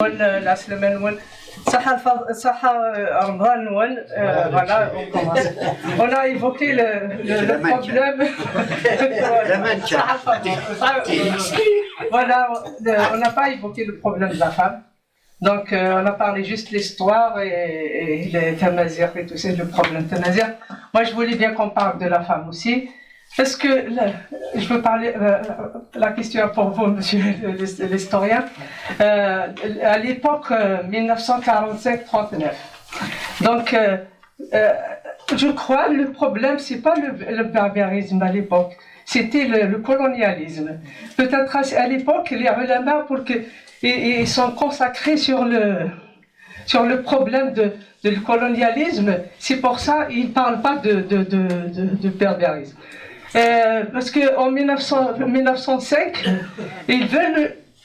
la semaine voilà, on commence. On a évoqué le problème. Voilà, on n'a pas évoqué le problème de la femme. Donc, on a parlé juste de l'histoire et les Tamazirs et tout ça, le problème Tamazirs. Moi, je voulais bien qu'on parle de la femme aussi. Parce que je veux parler, la question pour vous, monsieur l'historien, à l'époque 1945-39. Donc, je crois que le problème, c'est pas le barbarisme à l'époque, c'était le colonialisme. Peut-être à l'époque, les ulama, ils sont consacrés sur le problème du colonialisme, c'est pour ça qu'ils ne parlent pas de barbarisme. Parce qu'en 1905, les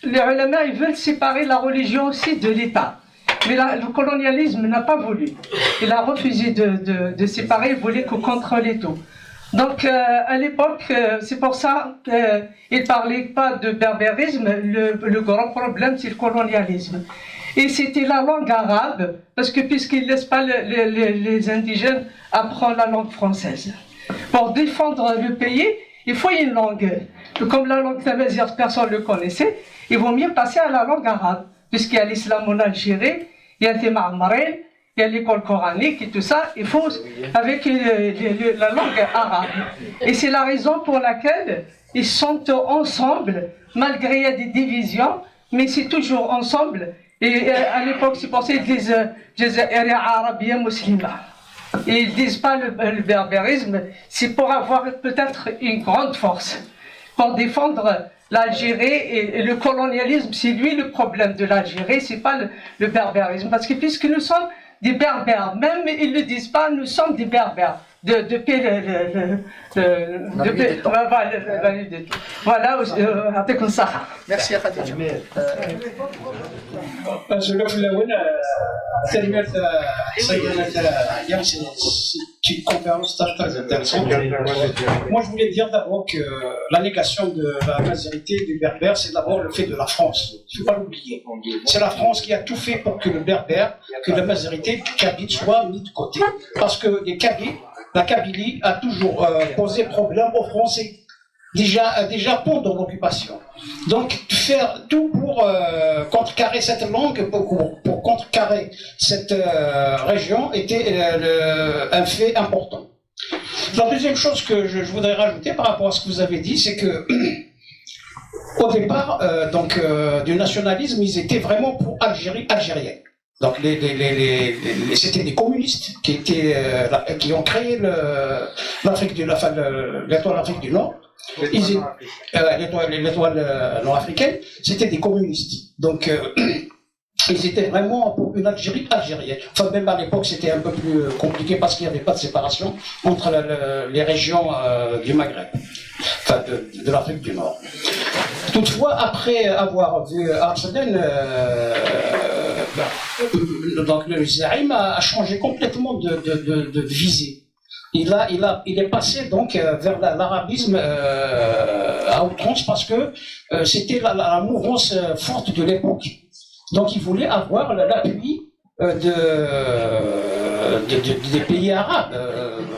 ulama ils veulent séparer la religion aussi de l'État. Mais le colonialisme n'a pas voulu. Il a refusé de séparer, il voulait qu'on contrôle tout. Donc à l'époque, c'est pour ça qu'il ne parlait pas de barbarisme. Le grand problème, c'est le colonialisme. Et c'était la langue arabe, parce que puisqu'ils ne laissent pas les indigènes apprendre la langue française. Pour défendre le pays, il faut une langue. Comme la langue tamazight, personne ne le connaissait, il vaut mieux passer à la langue arabe, puisqu'il y a l'islam en Algérie, il y a Ma'marine, il y a l'école coranique et tout ça, il faut avec la langue arabe. Et c'est la raison pour laquelle ils sont ensemble, malgré il y a des divisions, mais c'est toujours ensemble. Et à l'époque, c'est pour ça qu'ils disent Jazairi Arabia Muslima. Et ils ne disent pas le berbérisme, c'est pour avoir peut-être une grande force, pour défendre l'Algérie et le colonialisme, c'est lui le problème de l'Algérie, c'est pas le berbérisme. Parce que puisque nous sommes des berbères, même ils ne le disent pas, nous sommes des berbères. Voilà, avec ça. Merci à Khadija. C'est une conférence très intéressante. Moi, je voulais dire d'abord que la négation de la mazérité du berbère, c'est d'abord le fait de la France. Il ne faut pas l'oublier. C'est la France qui a tout fait pour que le berbère, que la mazérité du Kabyle soit mis de côté. Parce que la Kabylie a toujours posé problème aux Français. Déjà pendant l'occupation. Donc faire tout pour contrecarrer cette langue, pour contrecarrer cette région était un fait important. La deuxième chose que je voudrais rajouter par rapport à ce que vous avez dit, c'est que au départ du nationalisme, ils étaient vraiment pour algérienne. Donc c'était des communistes qui ont créé l'étoile d'Afrique du Nord. L'étoile nord-africaine, c'était des communistes. Donc, ils étaient vraiment pour une Algérie algérienne. Enfin, même à l'époque, c'était un peu plus compliqué parce qu'il n'y avait pas de séparation entre les régions du Maghreb, enfin de l'Afrique du Nord. Toutefois, après avoir vu Arsène, donc le Zaïm a changé complètement de visée. Il est passé donc vers l'arabisme à outrance parce que c'était la mouvance forte de l'époque. Donc il voulait avoir l'appui des pays arabes.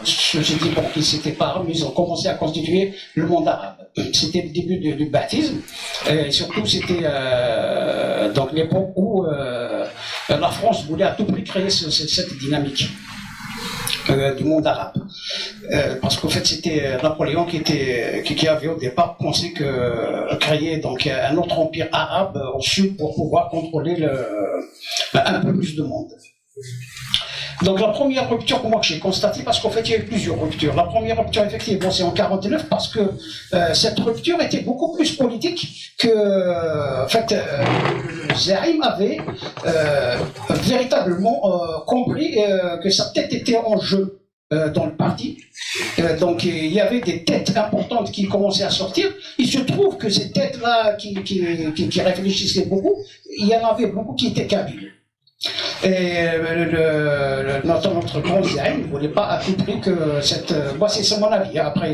J'ai dit bon, qu'ils s'étaient pas arabes, mais ils ont commencé à constituer le monde arabe. C'était le début du baptisme. Et surtout, c'était donc l'époque où la France voulait à tout prix créer cette dynamique. Du monde arabe. Parce qu'en fait, c'était Napoléon qui avait au départ pensé créer donc un autre empire arabe au sud pour pouvoir contrôler un peu plus de monde. Donc la première rupture que moi que j'ai constatée, parce qu'en fait il y a eu plusieurs ruptures. La première rupture effectivement c'est en 49 parce que cette rupture était beaucoup plus politique que en fait Zaïm avait véritablement compris que sa tête était en jeu dans le parti. Donc il y avait des têtes importantes qui commençaient à sortir. Il se trouve que ces têtes-là qui réfléchissaient beaucoup, il y en avait beaucoup qui étaient kabyles. Et notre grand Zaïm ne voulait pas à tout prix que cette... Moi, c'est mon avis, hein, après...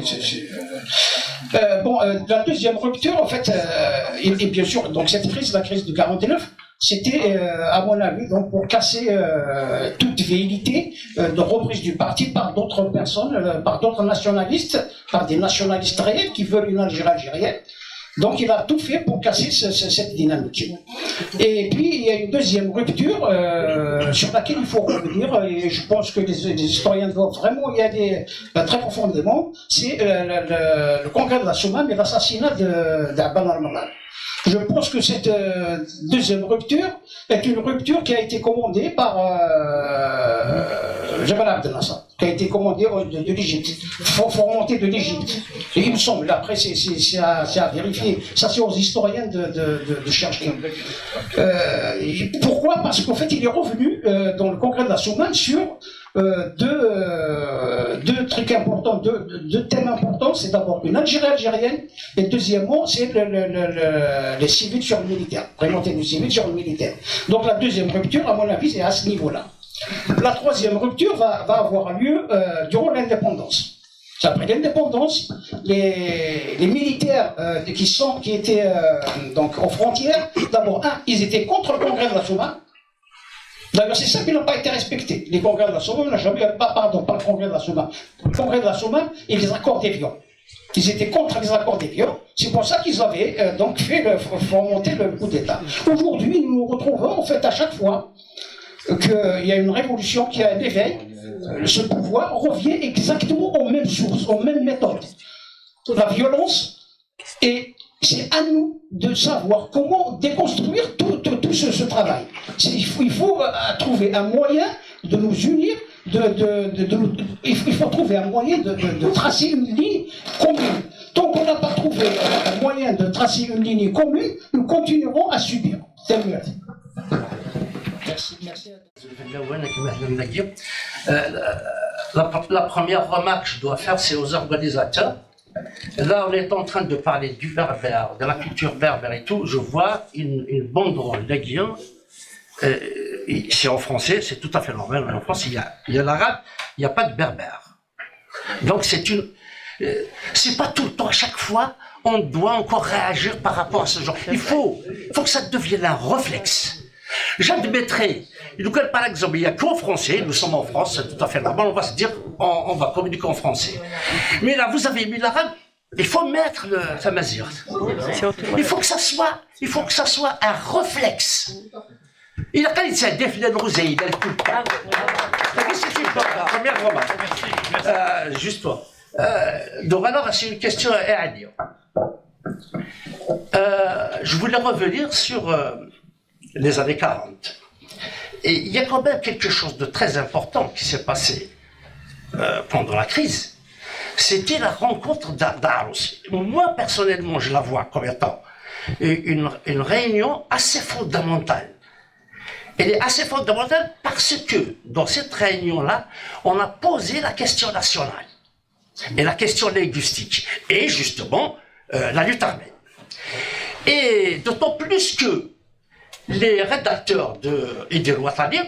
la deuxième rupture, en fait, et bien sûr, donc cette crise, la crise de 49, c'était, à mon avis, donc pour casser toute velléité de reprise du parti par d'autres personnes, par d'autres nationalistes, par des nationalistes réels qui veulent une Algérie algérienne. Donc il a tout fait pour casser cette dynamique. Et puis il y a une deuxième rupture sur laquelle il faut revenir, et je pense que les historiens doivent vraiment y aller très profondément, c'est le congrès de la Soumane et l'assassinat d'Abban al-Malal. Je pense que cette deuxième rupture est une rupture qui a été commandée par Jamal Abdel Nasser, qui a été commandée de l'Égypte. Il faut remonter de l'Égypte. Et il me semble, après c'est à vérifier, ça c'est aux historiens de chercher. Pourquoi? Parce qu'en fait il est revenu dans le congrès de la Soumane sur deux trucs importants, deux thèmes importants. C'est d'abord une Algérie algérienne, et deuxièmement, c'est les civils sur le militaire, remonter du civil sur le militaire. Donc la deuxième rupture, à mon avis, c'est à ce niveau-là. La troisième rupture va avoir lieu durant l'indépendance. Après l'indépendance, les militaires qui étaient donc aux frontières, d'abord, ils étaient contre le congrès de la Soumane. D'ailleurs, c'est ça qui n'a pas été respecté. Les congrès de la Soumane, pas le congrès de la Soumane. Le congrès de la Soumane et les accords d'Évian. Ils étaient contre les accords d'Évian. C'est pour ça qu'ils avaient donc fait remonter le coup d'État. Aujourd'hui, nous nous retrouvons en fait à chaque fois qu'il y a une révolution, qu'il y a un éveil. Ce pouvoir revient exactement aux mêmes sources, aux mêmes méthodes. La violence, et c'est à nous de savoir comment déconstruire tout ce travail. Il faut trouver un moyen de nous unir, il faut trouver un moyen de tracer une ligne commune. Tant qu'on n'a pas trouvé un moyen de tracer une ligne commune, nous continuerons à subir. C'est mieux. Merci. La première remarque que je dois faire, c'est aux organisateurs. Là, on est en train de parler du berbère, de la culture berbère et tout. Je vois une banderole d'Aguien. C'est en français, c'est tout à fait normal. En France, il y a l'arabe, il n'y a pas de berbère. Donc, c'est pas tout le temps, à chaque fois, on doit encore réagir par rapport à ce genre. Il faut que ça devienne un réflexe. J'admettrai, par exemple, il n'y a qu'en français, nous sommes en France, c'est tout à fait normal, on va se dire, on va communiquer en français. Mais là, vous avez mis l'arabe, il faut mettre le tamazir. Il faut que ça soit un réflexe. Il a qualité de définir le rosé, il a le coup. C'est une première remarque. Juste toi. Donc alors, c'est une question à dire. Je voulais revenir sur les années 40. Et il y a quand même quelque chose de très important qui s'est passé pendant la crise. C'était la rencontre d'Arous. Moi, personnellement, je la vois comme étant une réunion assez fondamentale. Elle est assez fondamentale parce que, dans cette réunion-là, on a posé la question nationale et la question linguistique, et justement, la lutte armée. Et d'autant plus que les rédacteurs d'Idil Ouattani,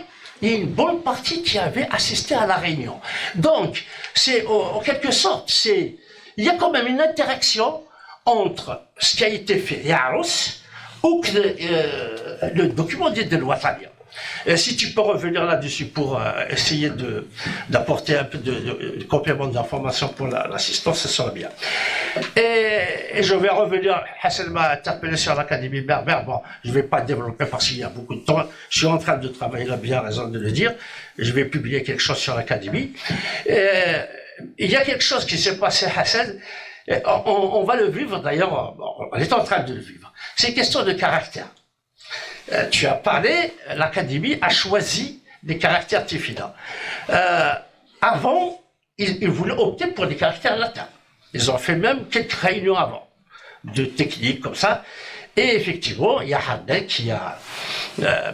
il y a une bonne partie qui avait assisté à la réunion. Donc, c'est en quelque sorte, il y a quand même une interaction entre ce qui a été fait à Arous ou le document d'Idil Ouattani. Si tu peux revenir là-dessus pour essayer d'apporter un peu de complément d'information pour l'assistance, ça serait bien. Et je vais revenir, Hassan m'a interpellé sur l'Académie berbère. Bon, je ne vais pas développer parce qu'il y a beaucoup de temps. Je suis en train de travailler, il a bien raison de le dire. Je vais publier quelque chose sur l'Académie. Il y a quelque chose qui s'est passé, Hassan. On va le vivre d'ailleurs, on est en train de le vivre. C'est une question de caractère. Tu as parlé, l'Académie a choisi des caractères tifida. Avant, ils voulaient opter pour des caractères latins. Ils ont fait même quelques réunions avant, de techniques comme ça. Et effectivement, il y a Haddad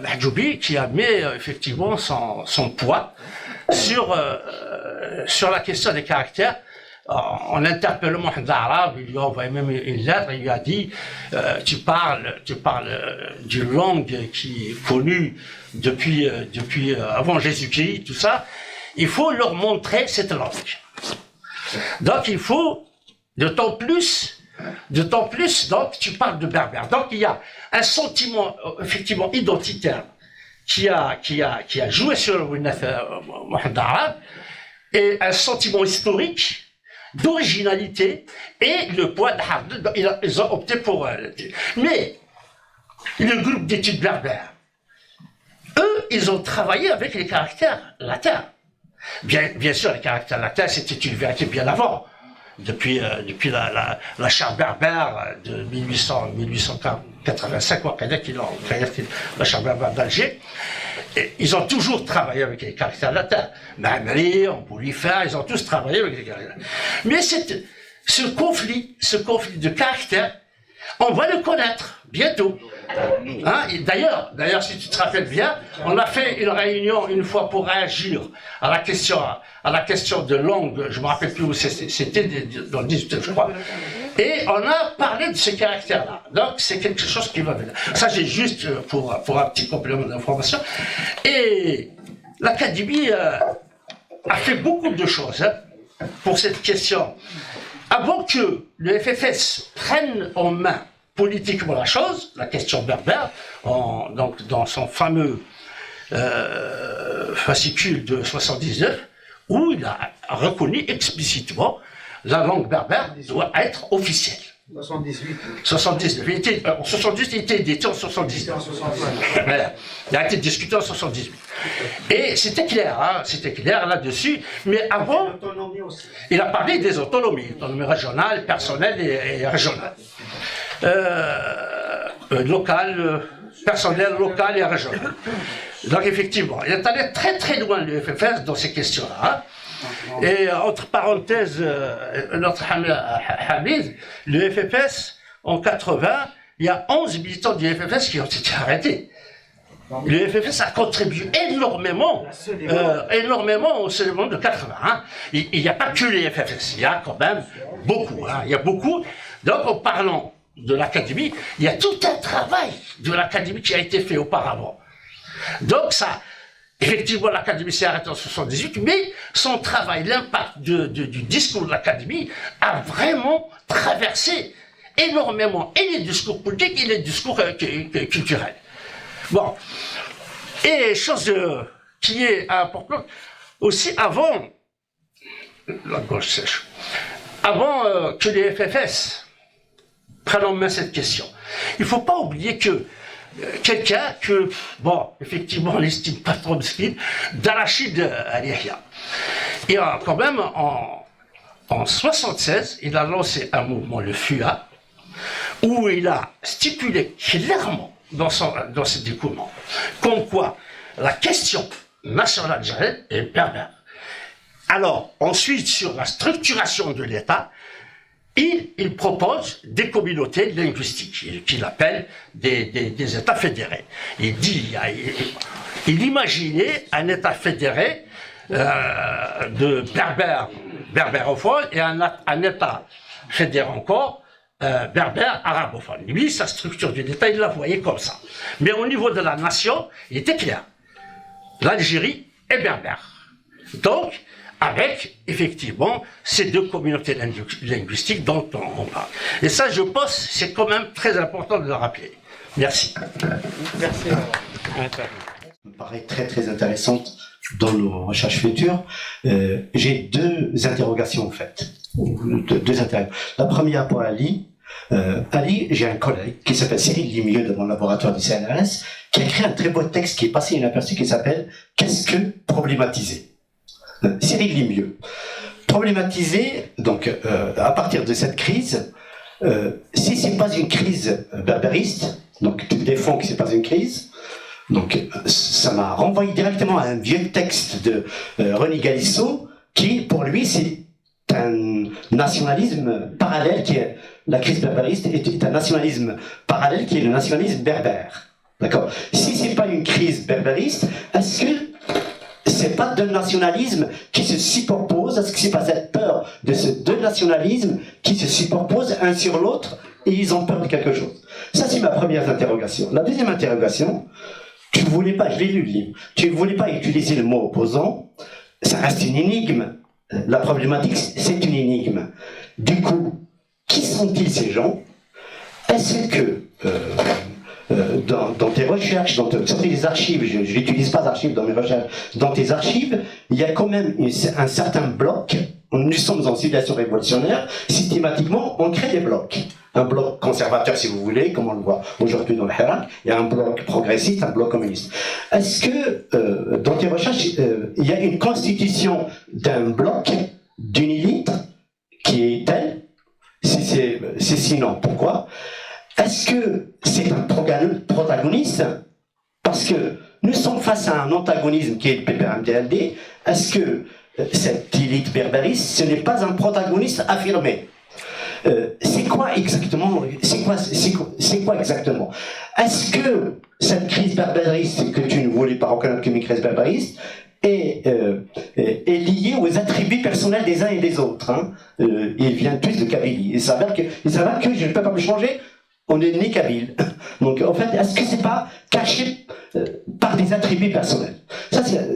Mahjoubi qui a mis effectivement son poids sur la question des caractères. En interpellant Mohamed Arabe, il lui a envoyé même une lettre, il lui a dit tu parles d'une langue qui est connue depuis avant Jésus-Christ, tout ça, il faut leur montrer cette langue. Donc il faut d'autant plus D'autant plus, donc, tu parles de berbère. Donc, il y a un sentiment, effectivement, identitaire qui a joué sur le Mohamed arabe, et un sentiment historique d'originalité et le poids de Hard. Ils ont opté pour... mais le groupe d'études berbères, eux, ils ont travaillé avec les caractères latins. Bien sûr, les caractères latins, c'était une vérité bien avant. Depuis la charte berbère de 1885, la charte berbère d'Alger, ils ont toujours travaillé avec les caractères latins. Mamri, Amboulifer, ils ont tous travaillé avec les caractères latins. Mais ce conflit de caractères, on va le connaître bientôt. Hein? D'ailleurs, si tu te rappelles bien, on a fait une réunion une fois pour réagir à la question de langue, je ne me rappelle plus où c'était, dans le 18, je crois. Et on a parlé de ces caractères-là. Donc, c'est quelque chose qui va venir. Ça, j'ai juste pour un petit complément d'information. Et l'Académie a fait beaucoup de choses pour cette question. Avant que le FFS prenne en main politiquement la chose, la question berbère, donc dans son fameux fascicule de 79, où il a reconnu explicitement la langue berbère doit être officielle. 78. En 78, il était édité en 79. Voilà. Il a été discuté en 78. Et c'était clair là-dessus. Mais avant, il a parlé des autonomies régionales, personnelles et régionales. Personnel, local et régional. Donc effectivement, il est allé très très loin le FFS dans ces questions-là. Et entre parenthèses, notre Hamid, le FFS, en 80, il y a 11 militants du FFS qui ont été arrêtés. Le FFS a contribué énormément au soulèvement de 80. Hein. Il n'y a pas que les FFS, il y a quand même beaucoup. Hein. Il y a beaucoup. Donc en parlant de l'Académie, il y a tout un travail de l'Académie qui a été fait auparavant. Donc ça, effectivement, l'Académie s'est arrêtée en 78, mais son travail, l'impact du discours de l'Académie a vraiment traversé énormément et les discours politiques et les discours culturels. Bon, et chose qui est importante, aussi avant, la gauche sèche, avant que les FFS prennent en main cette question, il ne faut pas oublier que quelqu'un que, bon, effectivement, on n'estime pas trop mesquine, d'Arachid Al-Yahya. Et quand même, en 76, il a lancé un mouvement, le FUA, où il a stipulé clairement dans ses documents, comme quoi la question nationale algérienne est berbère. Alors, ensuite, sur la structuration de l'État, il propose des communautés linguistiques, qu'il appelle des États fédérés. Il imaginait un État fédéré de berbérophones et un État fédéré encore berbère arabophone. Lui, sa structure du État, il la voyait comme ça. Mais au niveau de la nation, il était clair. L'Algérie est berbère. Donc, avec, effectivement, ces deux communautés linguistiques dont on parle. Et ça, je pense, c'est quand même très important de le rappeler. Merci. Merci. Ça me paraît très très intéressante dans nos recherches futures. J'ai deux interrogations en fait. Deux interrogations. La première pour Ali. Ali, j'ai un collègue qui s'appelle Cyril Limieux de mon laboratoire du CNRS, qui a écrit un très beau texte qui est passé inaperçu qui s'appelle « Qu'est-ce que problématiser ?» Cyril Limieux. Problématiser, donc à partir de cette crise, si c'est pas une crise berbériste, donc tu défends que c'est pas une crise, donc ça m'a renvoyé directement à un vieux texte de René Galissot, qui pour lui c'est un nationalisme parallèle qui est la crise berbériste est un nationalisme parallèle qui est le nationalisme berbère. D'accord. Si c'est pas une crise berbériste, est-ce que c'est pas deux nationalismes qui se superposent? Est-ce que c'est pas cette peur de ces deux nationalismes qui se superposent un sur l'autre et ils ont peur de quelque chose? Ça, c'est ma première interrogation. La deuxième interrogation, tu ne voulais pas, je l'ai lu le livre, tu ne voulais pas utiliser le mot opposant, ça reste une énigme. La problématique, c'est une énigme. Du coup, qui sont-ils ces gens? Est-ce que dans tes recherches, sur tes archives, je n'utilise pas archives dans mes recherches, dans tes archives, il y a quand même un certain bloc. Nous sommes en situation révolutionnaire, systématiquement, on crée des blocs. Un bloc conservateur, si vous voulez, comme on le voit aujourd'hui dans le Hirak, il y a un bloc progressiste, un bloc communiste. Est-ce que, dans tes recherches, il y a une constitution d'un bloc, d'une élite, qui est telle? Si c'est sinon, pourquoi? Est-ce que c'est un protagoniste? Parce que nous sommes face à un antagonisme qui est le PPMDLD. Est-ce que cette élite berbériste, ce n'est pas un protagoniste affirmé? C'est quoi exactement? C'est quoi exactement? Est-ce que cette crise berbériste, que tu ne voulais pas reconnaître comme une crise berbériste, est liée aux attributs personnels des uns et des autres, hein? Ils viennent tous de Kabylie. Il s'avère que je ne peux pas me changer. On est né kabyle. Donc, en fait, est-ce que c'est pas caché par des attributs personnels?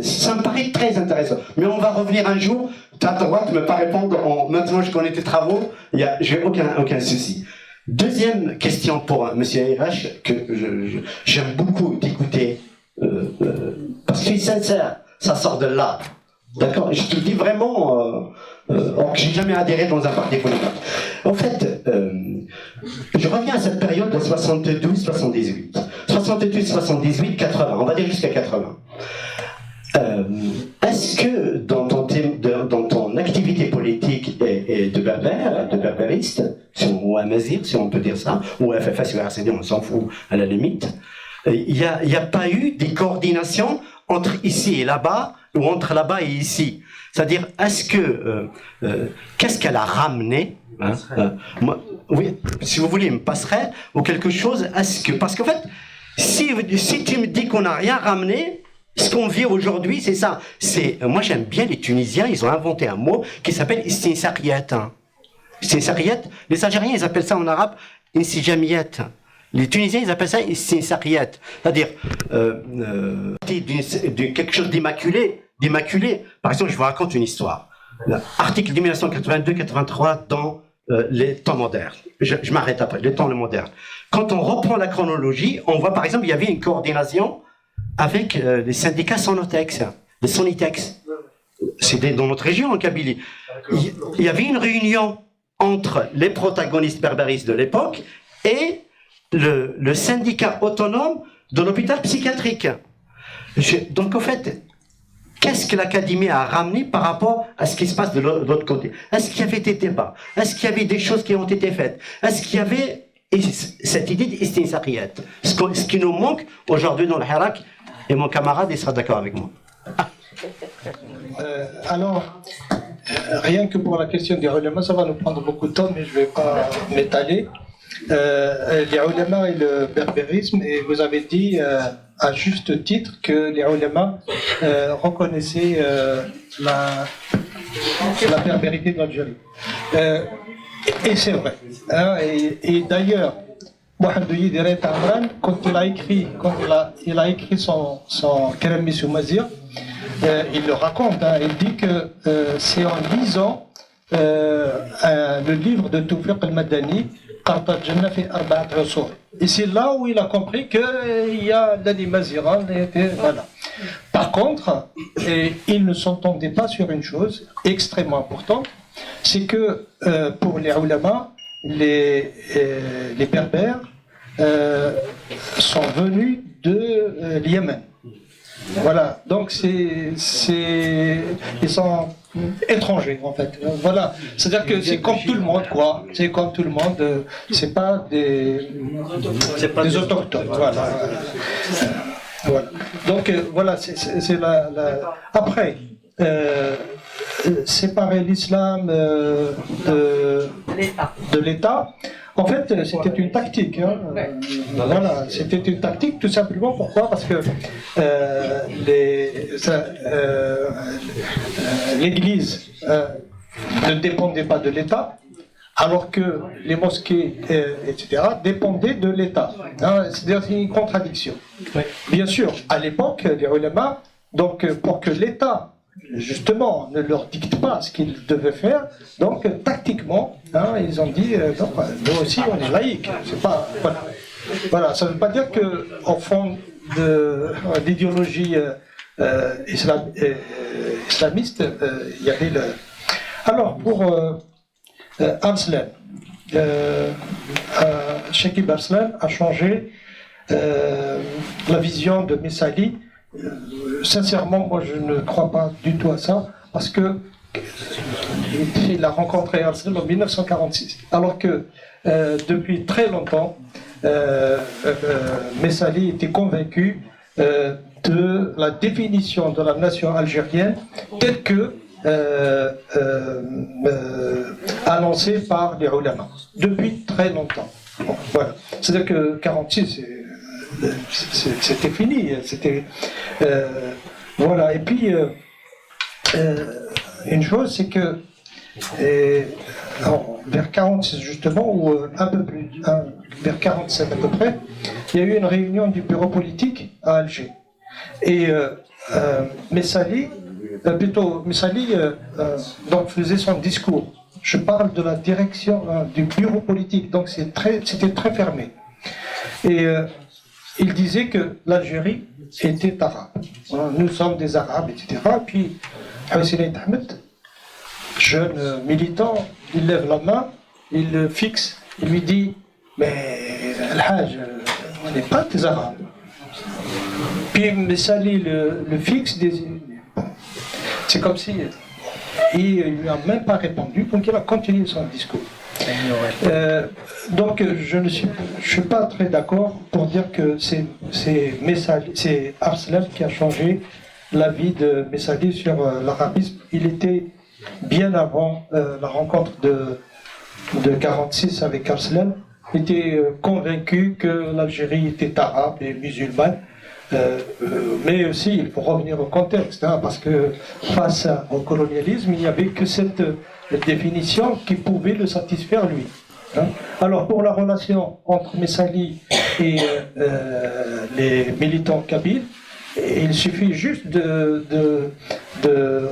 Ça me paraît très intéressant. Mais on va revenir un jour. Tu as le droit de ne pas répondre. Maintenant, je connais tes travaux. Je n'ai aucun souci. Deuxième question pour M. Hirash, que j'aime beaucoup d'écouter, parce qu'il est sincère. Ça sort de là. D'accord? Je te le dis vraiment, or que j'ai jamais adhéré dans un parti politique. En fait, je reviens à cette période de 72-78. 72-78, 80, on va dire jusqu'à 80. Est-ce que dans ton activité politique et de berbère, de berbériste, ou amazir, si on peut dire ça, ou FFS ou RCD, on s'en fout à la limite, il n'y a pas eu des coordinations entre ici et là-bas, ou entre là-bas et ici. C'est-à-dire, est-ce que qu'est-ce qu'elle a ramené, hein, oui, si vous voulez, une passerelle ou quelque chose, parce qu'en fait, si tu me dis qu'on n'a rien ramené, ce qu'on vit aujourd'hui, c'est ça. Moi, j'aime bien les Tunisiens, ils ont inventé un mot qui s'appelle istinsariyat. Istinsariyat, les Algériens, ils appellent ça en arabe insijamiyat. Les Tunisiens, ils appellent ça istinsariyat. C'est-à-dire, quelque chose d'immaculé. Par exemple, je vous raconte une histoire. Article de 1982-83 dans les temps modernes. Je m'arrête après, les temps modernes. Quand on reprend la chronologie, on voit par exemple, il y avait une coordination avec les syndicats Sonotex, les Sonitex. C'était dans notre région, en Kabylie. Il y avait une réunion entre les protagonistes berbéristes de l'époque et le syndicat autonome de l'hôpital psychiatrique. Donc, en fait, qu'est-ce que l'Académie a ramené par rapport à ce qui se passe de l'autre côté? Est-ce qu'il y avait des débats? Est-ce qu'il y avait des choses qui ont été faites? Est-ce qu'il y avait cette idée d'istinsariyat? Ce qui nous manque aujourd'hui dans le Hirak, et mon camarade, il sera d'accord avec moi. Alors, rien que pour la question des ulama, ça va nous prendre beaucoup de temps, mais je ne vais pas m'étaler. Les ulama et le berbérisme, et vous avez dit à juste titre que les ulama reconnaissaient la berbérité de l'Algérie. Et c'est vrai. Hein, et d'ailleurs, Mohamed Yidiret Amran, quand il a écrit son Kerem Soumazir, il le raconte, hein, il dit que c'est en lisant le livre de Toufiq al-Madani, et c'est là où il a compris qu'il y a l'Ali Maziran. Voilà. Par contre, ils ne s'entendaient pas sur une chose extrêmement importante, c'est que pour les ulama, les berbères sont venus de Yémen. Voilà, donc ils sont étrangers en fait. Voilà, c'est-à-dire que c'est comme tout le monde, quoi. C'est comme tout le monde. C'est pas des autochtones. Voilà. Voilà. Donc voilà, c'est la. Après, séparer l'islam de l'État. En fait, c'était une tactique. Hein. Voilà, c'était une tactique tout simplement. Pourquoi? Parce que l'Église ne dépendait pas de l'État, alors que les mosquées, etc., dépendaient de l'État. Hein, c'est-à-dire une contradiction. Bien sûr, à l'époque, les ulama, donc pour que l'État justement, ne leur dicte pas ce qu'ils devaient faire. Donc, tactiquement, hein, ils ont dit, non, nous aussi, on est laïcs. C'est pas, voilà. Voilà, ça ne veut pas dire qu'au fond d'idéologie islamiste, il y avait le... Alors, pour Arslan, Shekib Arslan a changé la vision de Messali. Sincèrement, moi je ne crois pas du tout à ça, parce que il a rencontré Arslan en 1946, alors que depuis très longtemps, Messali était convaincu de la définition de la nation algérienne telle que annoncée par les ulama depuis très longtemps. Bon, voilà. C'est-à-dire que 46, c'était fini. C'était voilà. Et puis une chose, c'est que vers 46 justement, ou un peu plus, vers 47 à peu près, il y a eu une réunion du bureau politique à Alger. Et Messali donc faisait son discours. Je parle de la direction du bureau politique, donc c'était très fermé. Et il disait que l'Algérie était arabe. Nous sommes des Arabes, etc. Puis Hussein Ahmed, jeune militant, il lève la main, il le fixe, il lui dit « Mais Al-Hajj, on n'est pas des Arabes. » Puis Messali le fixe, c'est comme si il ne lui a même pas répondu, donc il a continué son discours. Donc je ne suis pas très d'accord pour dire que c'est Arslan qui a changé la vie de Messali sur l'arabisme. Il était bien avant la rencontre de 46 avec Arslan, il était convaincu que l'Algérie était arabe et musulmane. Mais aussi, il faut revenir au contexte, hein, parce que face au colonialisme, il n'y avait que cette définition qui pouvait le satisfaire lui. Hein. Alors, pour la relation entre Messali et les militants kabyles, il suffit juste de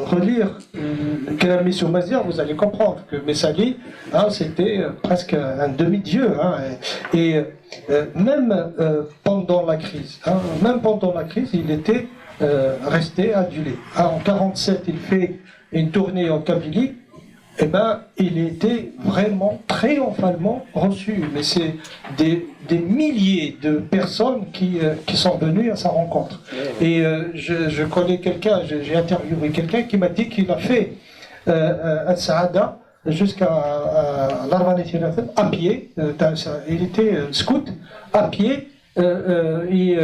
relire Kalami sur Mazir, vous allez comprendre que Messali, hein, c'était presque un demi-dieu. Hein, et même pendant la crise, il était resté adulé. Hein, en 1947, il fait une tournée en Kabylie. Eh ben, il était vraiment triomphalement reçu. Mais c'est des milliers de personnes qui sont venues à sa rencontre. Et je connais quelqu'un, j'ai interviewé quelqu'un qui m'a dit qu'il a fait un Saada jusqu'à l'Arvaneti à pied. Il était scout, à pied, et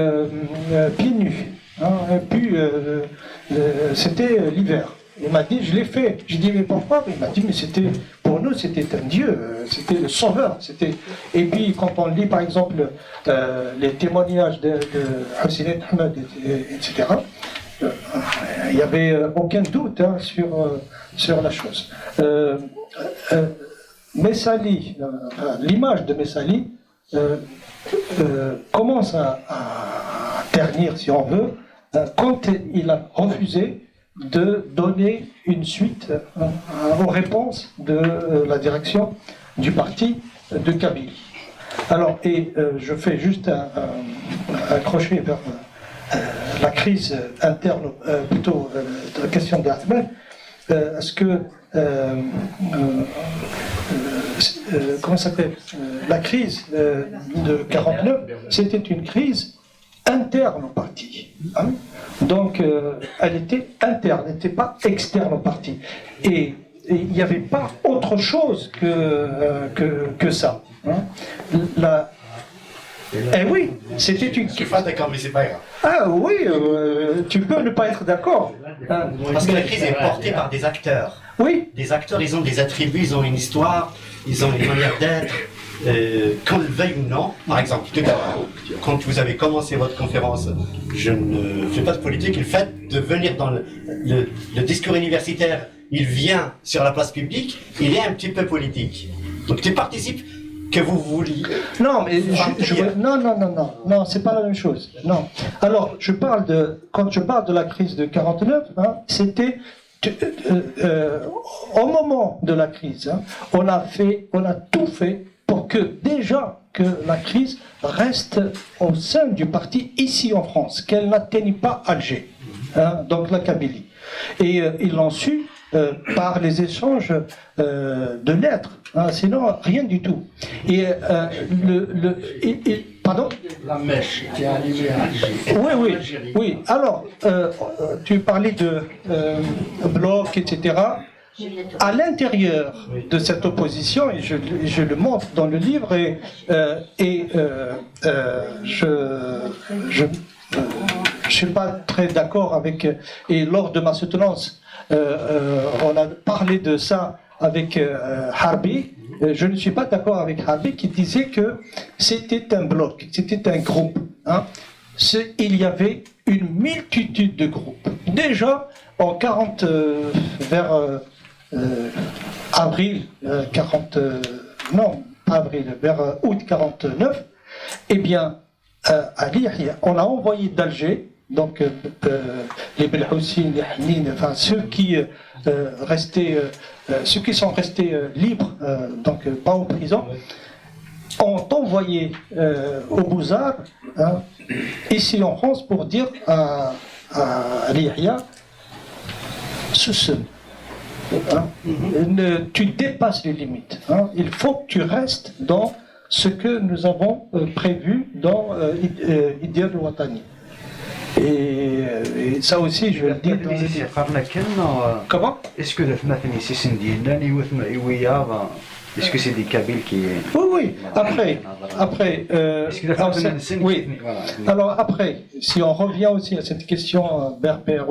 pieds nus. Hein, et puis, c'était l'hiver. Il m'a dit, je l'ai fait. J'ai dit, mais pourquoi? Il m'a dit, mais pour nous, c'était un dieu, c'était le sauveur. Et puis, quand on lit, par exemple, les témoignages de Hussein Ahmed, etc., il n'y avait aucun doute, hein, sur la chose. Messali, l'image de Messali commence à ternir, si on veut, quand il a refusé de donner une suite aux réponses de la direction du parti de Kabylie. Alors, et je fais juste un crochet vers la crise interne, plutôt la question de Ahmed. Est-ce que comment ça s'appelle, la crise de 49, c'était une crise interne au parti. Hein. Donc, elle était interne, elle n'était pas externe au parti. Et il n'y avait pas autre chose que ça. Hein. Eh oui, c'était une... Je suis pas d'accord, mais c'est pas grave. Ah oui, tu peux ne pas être d'accord. Hein. Parce que la crise est portée par des acteurs. Oui. Des acteurs, ils ont des attributs, ils ont une histoire, ils ont une manière d'être. Qu'on le veuille ou non, par exemple, quand vous avez commencé votre conférence, je ne fais pas de politique, le fait de venir dans le discours universitaire, il vient sur la place publique, il est un petit peu politique. Donc tu participes que vous vouliez. Non, mais non, c'est pas la même chose. Non. Alors, quand je parle de la crise de 49, hein, c'était au moment de la crise, hein, on a tout fait pour que déjà que la crise reste au sein du parti ici en France, qu'elle n'atteigne pas Alger, hein, donc la Kabylie. Et ils l'ont su par les échanges de lettres, hein, sinon rien du tout. Et pardon? La mèche qui a allumé Alger. Oui. Alors, tu parlais de bloc, etc. À l'intérieur de cette opposition, et je le montre dans le livre, je suis pas très d'accord avec, et lors de ma soutenance, on a parlé de ça avec Harbi. Je ne suis pas d'accord avec Harbi qui disait que c'était un bloc, c'était un groupe. Hein. Il y avait une multitude de groupes. Déjà, en 40, vers avril 40, non, avril, vers août 49, eh bien, à Lihia, on a envoyé d'Alger, donc les Belhoussin, les Hanine, enfin ceux qui sont restés libres, donc pas en prison, ont envoyé au Bouzard, hein, ici en France, pour dire à Lihia, hein, tu dépasses les limites. Hein, il faut que tu restes dans ce que nous avons prévu dans Idéal Ouattani. Et ça aussi, je le dis dans le livre. Comment? Est-ce que le Fnathnissi ديالنا اللي يوثنا إيويا est-ce que c'est des Kabyles qui Oui. Après, oui. Alors après, si on revient aussi à cette question berbère,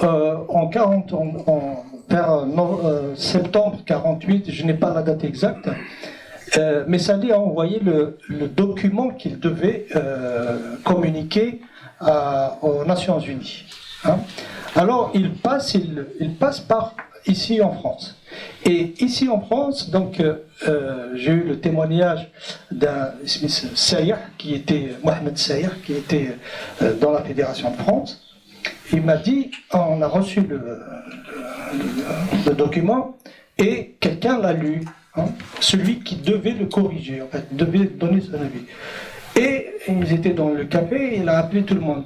en vers septembre 48, je n'ai pas la date exacte, mais Sadi a envoyé le document qu'il devait communiquer aux Nations Unies. Hein. Alors il passe par ici en France. Et ici en France, donc j'ai eu le témoignage d'un Sayah, Mohamed Sayah, qui était dans la Fédération de France. Il m'a dit, on a reçu le document et quelqu'un l'a lu, hein, celui qui devait le corriger, en fait, devait donner son avis. Et ils étaient dans le café, il a appelé tout le monde.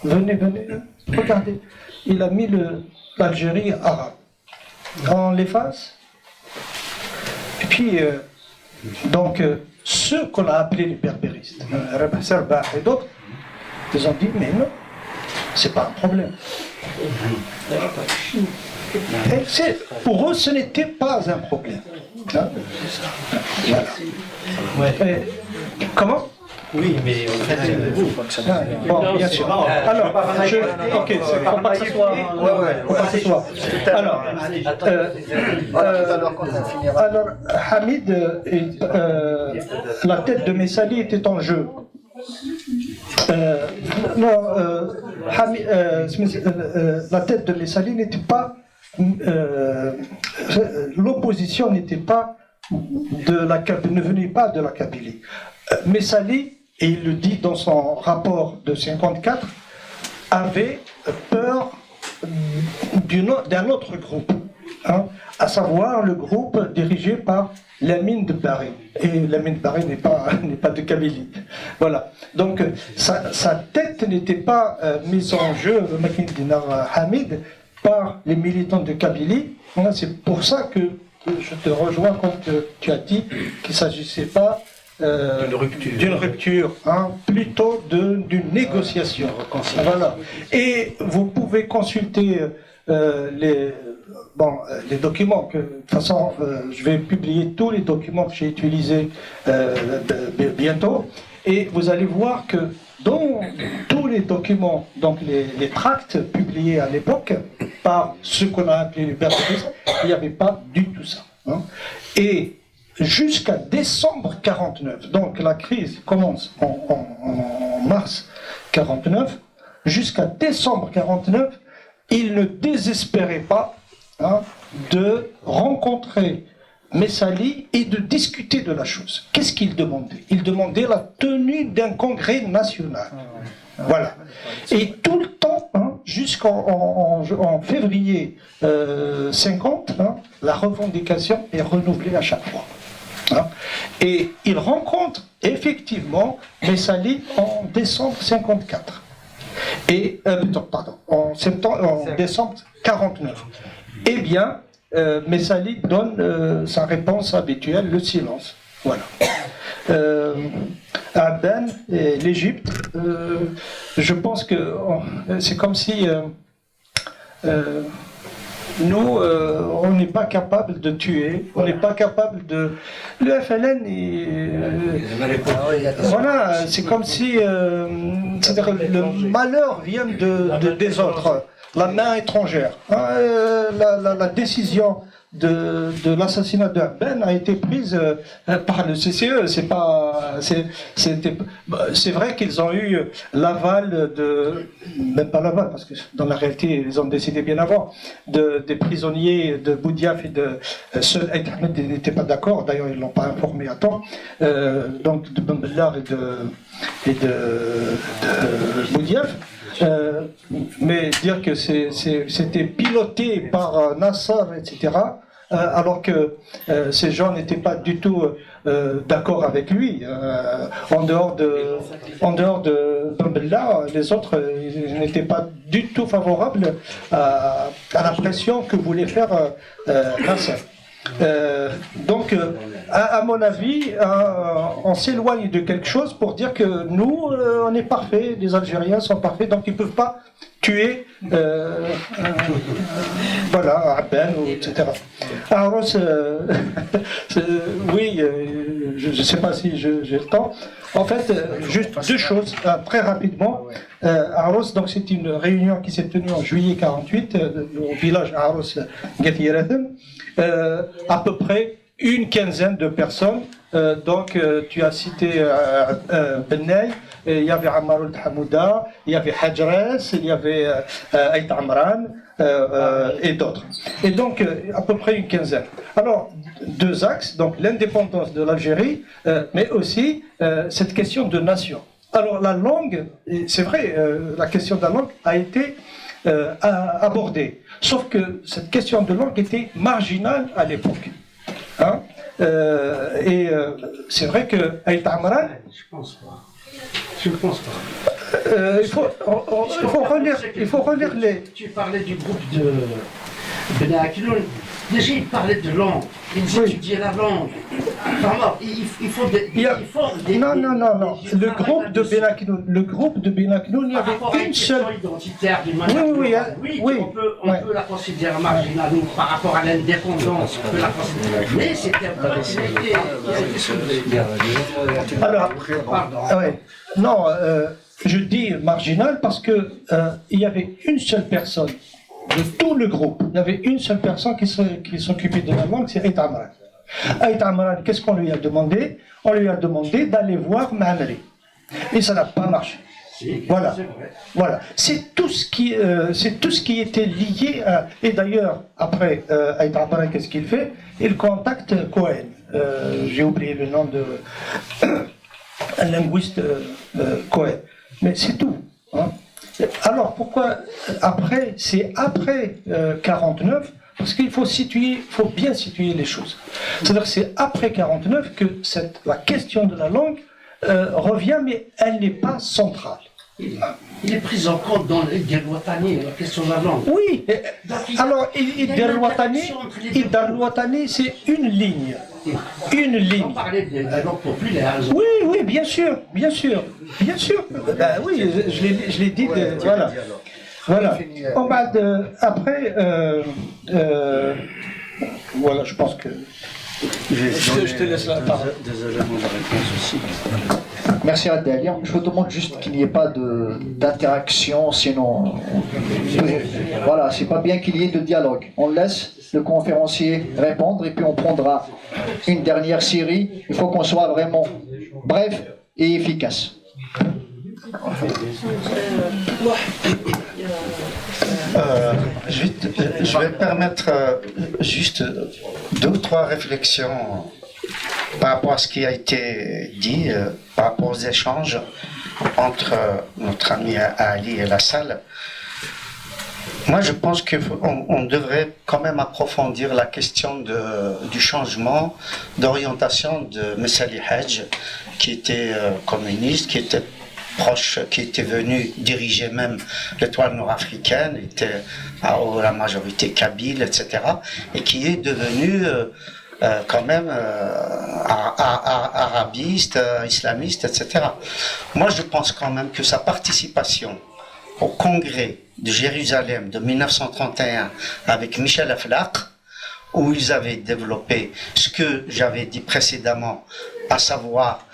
Venez, regardez. Il a mis l'Algérie arabe. On l'efface. Et puis, donc, ceux qu'on a appelés les berbéristes, Rabah Serbah et d'autres, ils ont dit, mais non, c'est pas un problème. Et pour eux, ce n'était pas un problème. Hein? Voilà. Comment? Oui, mais en fait, bon, bien sûr. Alors, ok, on passe à soi. On passe à soi. Alors, Hamid, la tête de Messali était en jeu. La tête de Messali n'était pas. L'opposition n'était pas ne venait pas de la Kabylie. Messali, et il le dit dans son rapport de 54, avait peur d'un autre groupe, hein, à savoir le groupe dirigé par Lamine de Barré. Et Lamine de Barré n'est pas de Kabylie. Voilà. Donc sa tête n'était pas mise en jeu, Makin Dinar Hamid, par les militants de Kabylie. C'est pour ça que je te rejoins quand tu as dit qu'il ne s'agissait pas d'une rupture, hein, plutôt d'une négociation. Voilà. Et vous pouvez consulter les documents. De toute façon, je vais publier tous les documents que j'ai utilisés bientôt. Et vous allez voir que dans tous les documents, donc les tracts publiés à l'époque par ceux qu'on a appelés les berbéristes, il n'y avait pas du tout ça. Hein. Et jusqu'à décembre 49, donc la crise commence en mars 49, jusqu'à décembre 49, il ne désespérait pas, hein, de rencontrer Messali et de discuter de la chose. Qu'est-ce qu'il demandait? Il demandait la tenue d'un congrès national. Voilà. Et tout le temps, hein, jusqu'en février 50, hein, la revendication est renouvelée à chaque fois. Hein. Et il rencontre effectivement Messali en décembre 54. Et, en décembre 49. Eh bien, Messali donne sa réponse habituelle, le silence. Voilà. Aden, l'Égypte, je pense que c'est comme si nous, on n'est pas capable de tuer, on n'est pas capable de... Le FLN, voilà, c'est comme si c'est-à-dire, le malheur vient des autres, la main étrangère. Hein, la décision de l'assassinat de Ben a été prise par le CCE. C'est vrai qu'ils ont eu l'aval même pas l'aval, parce que dans la réalité ils ont décidé bien avant, des prisonniers de Boudiaf et seul Aït Ahmed n'étaient pas d'accord, d'ailleurs ils ne l'ont pas informé à temps, donc de Ben Bellard et de Boudiaf. Mais dire que c'était piloté par Nasser, etc., alors que ces gens n'étaient pas du tout d'accord avec lui. En dehors de Ben Bella, les autres n'étaient pas du tout favorables à la pression que voulait faire Nasser. Donc, à mon avis, on s'éloigne de quelque chose pour dire que nous, on est parfaits, les Algériens sont parfaits, donc ils ne peuvent pas tuer, voilà, Aben, etc. Arros, oui, je ne sais pas si j'ai le temps. En fait, juste deux choses, très rapidement. Arros, donc c'est une réunion qui s'est tenue en juillet 48 au village Arros Gathirathem. À peu près une quinzaine de personnes. Donc, tu as cité Benay, il y avait Ammar al-Hamouda, il y avait Hajres, il y avait Aït Amran et d'autres. Et donc, à peu près une quinzaine. Alors, deux axes, donc l'indépendance de l'Algérie, mais aussi cette question de nation. Alors, la langue, c'est vrai, la question de la langue a été abordée. Sauf que cette question de langue était marginale à l'époque. Hein? C'est vrai que Aït Amran. Je pense pas. Je ne pense pas. Il faut relire les. Tu parlais du groupe de Ben Akinoun. Déjà, ils parlaient de langue. Ils étudiaient la langue. Vraiment, il faut des. Non. Le groupe de Ben Akinoun, il y avait une seule. Identitaire du Oui. On peut la considérer marginale par rapport à l'indépendance. On peut la considérer. Mais c'était un point qui a été soulevé. Alors, non, je dis marginal parce que il y avait une seule personne de tout le groupe. Il y avait une seule personne qui s'occupait de la langue, c'est Aït Amran. Aït Amran, qu'est-ce qu'on lui a demandé? On lui a demandé d'aller voir Mahamri. Et ça n'a pas marché. Voilà. C'est tout ce qui était lié à... Et d'ailleurs, après, Aït Amran, qu'est-ce qu'il fait? Il contacte Cohen. J'ai oublié le nom de... un linguiste Cohen. Mais c'est tout. Hein. Alors pourquoi après, c'est après 49, parce qu'il faut bien situer les choses. C'est-à-dire que c'est après 49 que la question de la langue revient, mais elle n'est pas centrale. Il est pris en compte dans l'Idel Ouattani, la question de la langue. Oui, alors Idel Ouattani, c'est une ligne. On parlait de la langue populaire. Oui, bien sûr. Ben, oui, je l'ai dit, voilà. Après, voilà, je pense que... Je te laisse la parole. Des éléments de réponse aussi. Merci Adèle. Je vous demande juste qu'il n'y ait pas d'interaction, sinon... Voilà, c'est pas bien qu'il y ait de dialogue. On laisse le conférencier répondre et puis on prendra une dernière série. Il faut qu'on soit vraiment bref et efficace. Je vais permettre juste deux ou trois réflexions par rapport à ce qui a été dit, par rapport aux échanges entre notre ami Ali et la salle. Moi, je pense qu'on devrait quand même approfondir la question du changement d'orientation de Messali Hadj, qui était communiste, qui était proche, qui était venu diriger même l'étoile nord-africaine, était à la majorité kabyle, etc., et qui est devenu quand même arabiste, islamiste, etc. Moi, je pense quand même que sa participation au congrès de Jérusalem de 1931 avec Michel Aflaq, où ils avaient développé ce que j'avais dit précédemment, à savoir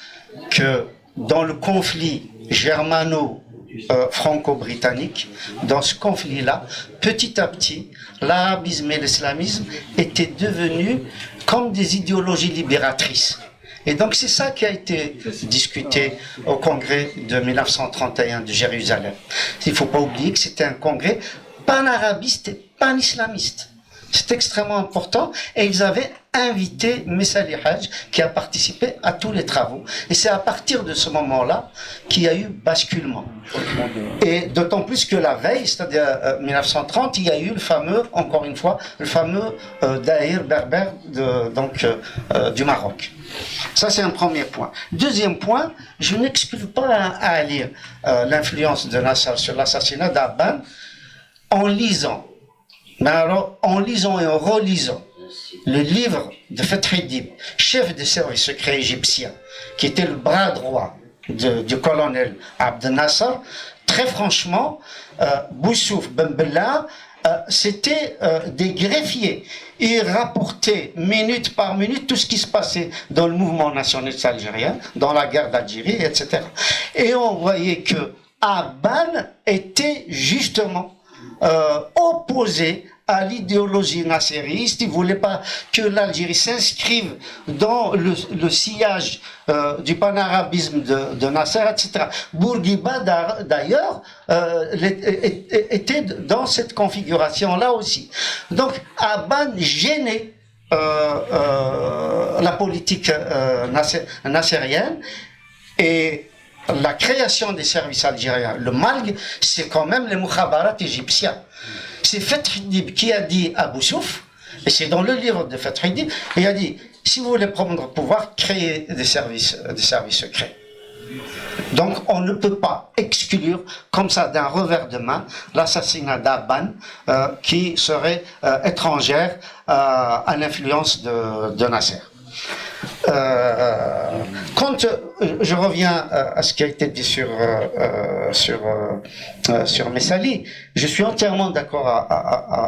que dans le conflit germano-franco-britannique, dans ce conflit-là, petit à petit, l'arabisme et l'islamisme étaient devenus comme des idéologies libératrices. Et donc c'est ça qui a été discuté au congrès de 1931 de Jérusalem. Il ne faut pas oublier que c'était un congrès pan-arabiste et pan-islamiste. C'est extrêmement important, et ils avaient invité Messali Hadj, qui a participé à tous les travaux. Et c'est à partir de ce moment-là qu'il y a eu basculement. Et d'autant plus que la veille, c'est-à-dire 1930, il y a eu le fameux, encore une fois, le fameux Daïr berbère du Maroc. Ça, c'est un premier point. Deuxième point, je n'exclus pas à lire l'influence de Nasser sur l'assassinat d'Abban en lisant. Mais alors, en lisant et en relisant le livre de Fethi Dib, chef des services secrets égyptiens, qui était le bras droit du colonel Abdel Nasser, très franchement, Boussouf Ben Bella, c'était des greffiers. Ils rapportaient minute par minute tout ce qui se passait dans le mouvement nationaliste algérien, dans la guerre d'Algérie, etc. Et on voyait que Abban était justement opposé à l'idéologie nassériste. Il ne voulait pas que l'Algérie s'inscrive dans le sillage du panarabisme de Nasser, etc. Bourguiba, d'ailleurs, était dans cette configuration-là aussi. Donc, Abban gênait la politique nassérienne, et la création des services algériens, le MALG, c'est quand même les mukhabarat égyptiens. C'est Fethi Dib qui a dit à Boussouf, et c'est dans le livre de Fethi Dib, il a dit, si vous voulez prendre le pouvoir, créez des services secrets. Donc on ne peut pas exclure comme ça d'un revers de main l'assassinat d'Abban qui serait étrangère à l'influence de Nasser. Quand je reviens à ce qui a été dit sur Messali, je suis entièrement d'accord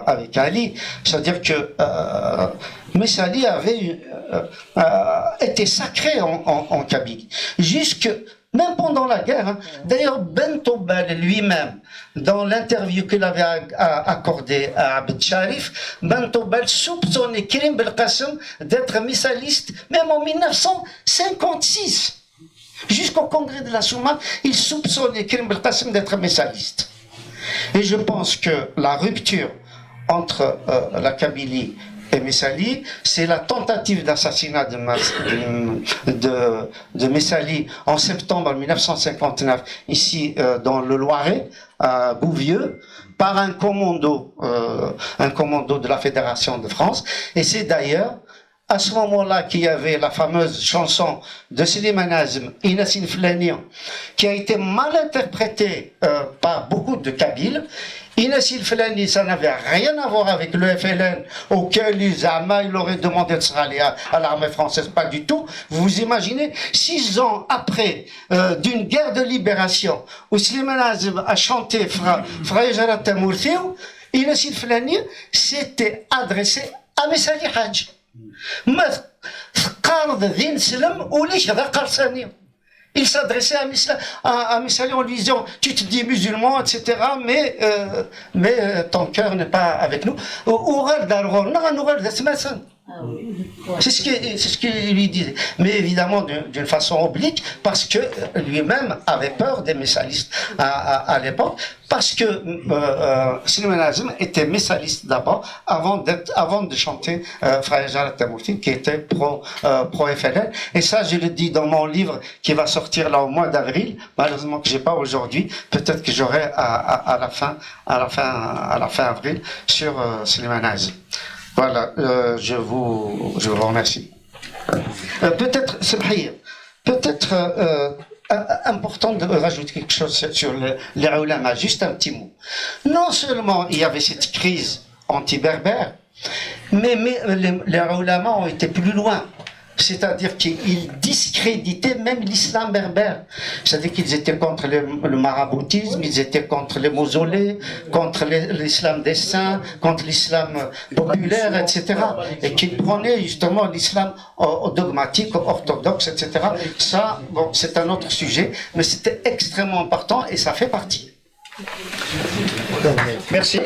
avec Ali, c'est-à-dire que Messali avait été sacré en Kabylie, même pendant la guerre. Hein. D'ailleurs, Ben Toubal lui-même, dans l'interview qu'il avait accordée à Abd Sharif, Ben Toubal soupçonnait Karim Belkacem d'être missaliste, même en 1956. Jusqu'au congrès de la Souma, il soupçonnait Karim Belkacem d'être missaliste. Et je pense que la rupture entre la Kabylie et Messali, c'est la tentative d'assassinat de Messali en septembre 1959, ici dans le Loiret, à Bouvieux, par un commando de la Fédération de France. Et c'est d'ailleurs à ce moment-là qu'il y avait la fameuse chanson de Slimane Azem, Inassine Flanian, qui a été mal interprétée par beaucoup de Kabyles. Inassine Flani, ça n'avait rien à voir avec le FLN, auquel il aurait demandé de se rallier à l'armée française, pas du tout. Vous vous imaginez, 6 ans après d'une guerre de libération, où Slimane Azem a chanté Fraïjarat Tamourthiou, Inassine Flani s'était adressé à Messali Hadj. Il s'adressait à Messali en lui disant, tu te dis musulman, etc., mais ton cœur n'est pas avec nous. C'est ce qu'il lui disait. Mais évidemment, d'une façon oblique, parce que lui-même avait peur des messalistes à l'époque, parce que Slimane Azim était messaliste d'abord, avant de chanter Frère Jalal Tamouti, qui était pro-FLN. Et ça, je le dis dans mon livre qui va sortir là au mois d'avril, malheureusement que j'ai pas aujourd'hui, peut-être que j'aurai à la fin avril, sur Slimane Azim. Voilà, je vous remercie. Peut-être important de rajouter quelque chose sur les ulama, juste un petit mot. Non seulement il y avait cette crise anti-berbère, mais les ulama ont été plus loin. C'est-à-dire qu'ils discréditaient même l'islam berbère. C'est-à-dire qu'ils étaient contre le maraboutisme, ils étaient contre les mausolées, contre l'islam des saints, contre l'islam populaire, etc. Et qu'ils prenaient justement l'islam dogmatique, orthodoxe, etc. Ça, bon, c'est un autre sujet, mais c'était extrêmement important et ça fait partie. Merci.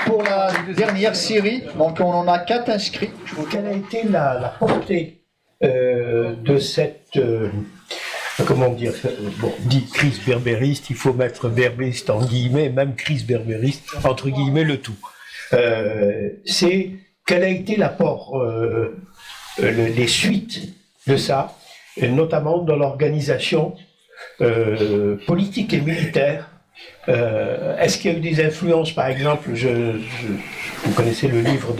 Pour la dernière série, donc on en a 4 inscrits. Quelle a été la portée de cette, comment dire, dit crise berbériste, il faut mettre berbériste en guillemets, même crise berbériste, entre guillemets, le tout. C'est quel a été l'apport, les suites de ça, et notamment dans l'organisation politique et militaire. Est-ce qu'il y a eu des influences, par exemple, vous connaissez le livre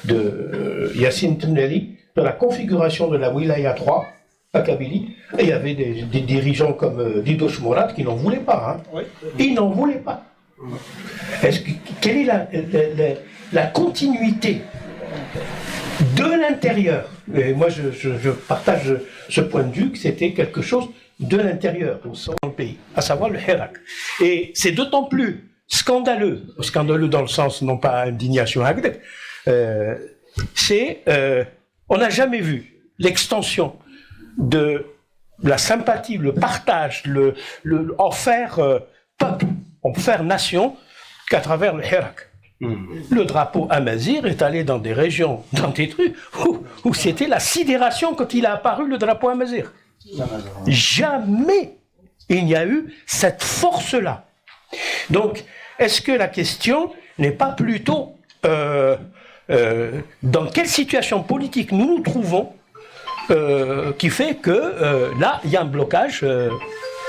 de Yassine Tenneli, dans la configuration de la Wilaya 3 à Kabylie, et il y avait des dirigeants comme Dido Mourad qui n'en voulaient pas. Hein. Oui. Ils n'en voulaient pas. Quelle est la continuité de l'intérieur? Et moi, je partage ce point de vue que c'était quelque chose de l'intérieur, au sein du pays, à savoir le Hirak. Et c'est d'autant plus scandaleux dans le sens, non pas indignation, on n'a jamais vu l'extension de la sympathie, le partage, en faire peuple, en faire nation, qu'à travers le Hirak. Le drapeau Amazir est allé dans des régions, dans des trucs, où c'était la sidération quand il a apparu, le drapeau Amazir. Jamais il n'y a eu cette force-là. Donc, est-ce que la question n'est pas plutôt dans quelle situation politique nous nous trouvons qui fait que là, il y a un blocage,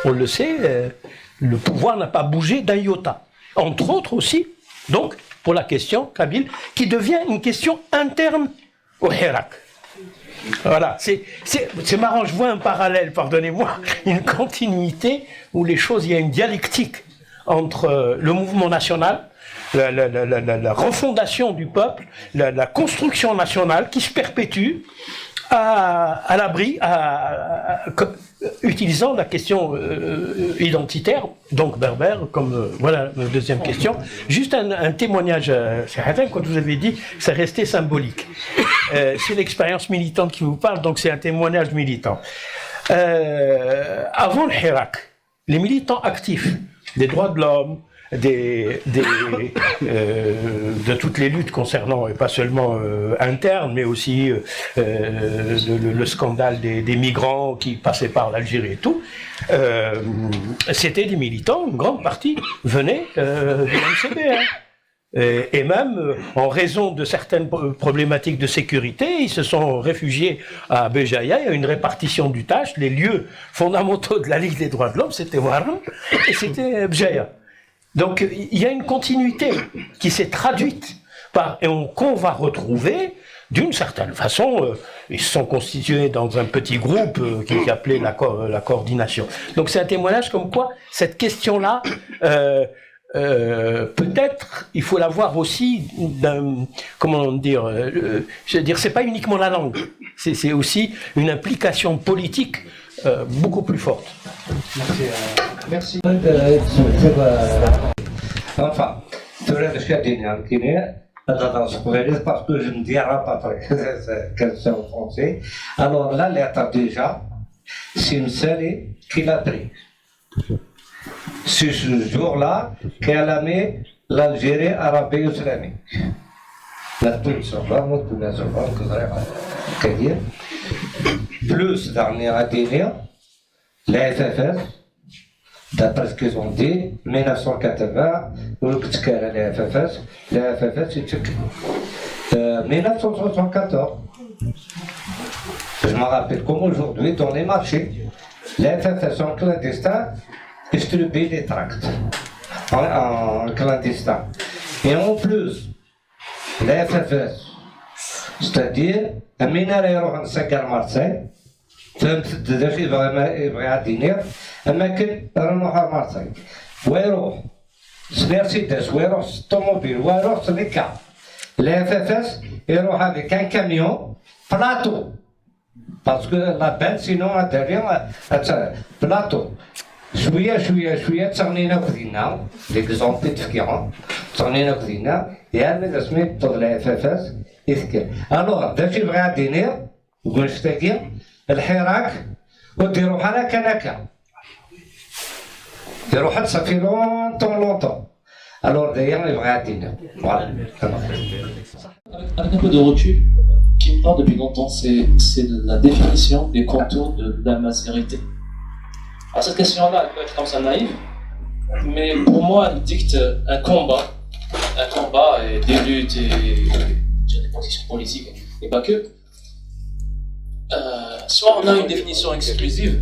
on le sait, le pouvoir n'a pas bougé d'un iota. Entre autres aussi, donc, pour la question Kabyle, qui devient une question interne au Hirak. Voilà, c'est marrant, je vois un parallèle, pardonnez-moi, une continuité où il y a une dialectique entre le mouvement national, la refondation du peuple, la construction nationale qui se perpétue à l'abri, utilisant la question identitaire, donc berbère, comme voilà la deuxième question. Juste un témoignage, quand vous avez dit que ça restait symbolique. C'est l'expérience militante qui vous parle, donc c'est un témoignage militant. Avant le Hirak, les militants actifs des droits de l'homme, de toutes les luttes concernant, et pas seulement internes, mais aussi le scandale des migrants qui passaient par l'Algérie et tout, c'était des militants, une grande partie venait de l'MCB. Hein. Et même, en raison de certaines problématiques de sécurité, ils se sont réfugiés à Béjaïa. Il y a une répartition du tâche. Les lieux fondamentaux de la Ligue des droits de l'homme, c'était Ouaram et c'était Béjaïa. Donc, il y a une continuité qui s'est traduite qu'on va retrouver d'une certaine façon. Ils se sont constitués dans un petit groupe qui est appelé la coordination. Donc, c'est un témoignage comme quoi cette question-là, peut-être, il faut la voir aussi comment dire, je veux dire, c'est pas uniquement la langue, c'est aussi une implication politique beaucoup plus forte. Merci. Enfin, parce que je me dis rapatrier, c'est en français. Alors la lettre déjà, c'est une série qui l'a pris. C'est ce jour-là qu'elle a mis l'Algérie arabe islamique. plus dernière année, la FFS, d'après ce qu'ils ont dit, 1980, la FFS, c'est 1974. Je me rappelle comme aujourd'hui, dans les marchés, la FFS en clandestin distribue des tracts en clandestin. Et en plus, la FFS, c'est-à-dire, un mineur يروح نسكر مارسيل فهمت الدرجة يبغى يعدي ينير أماكن نروح مارسيل ويروح مرسيدس ويروح الطوموبيل ويروح سليكا لا FFS يروح avec un camion plateau parce que la benne sinon derrière plateau شوية تغنينا وخدينا ليكزومبل تفكيرون تغنينا وخدينا يعمل اسمي طلع FFS يذكر الوغ باش يبغي يعدي ينير يقول شتاكي الحراك وديرو بحال هكا يروح صافي لونطون الوغ داير يبغي يعدي ينير فوالا. Avec un peu de recul, qui me parle depuis longtemps, c'est la définition des contours de la masérité. Alors cette question-là, elle peut être comme ça naïve, mais pour moi, elle dicte un combat et des luttes et des positions politiques, et pas que. Soit on a une définition exclusive,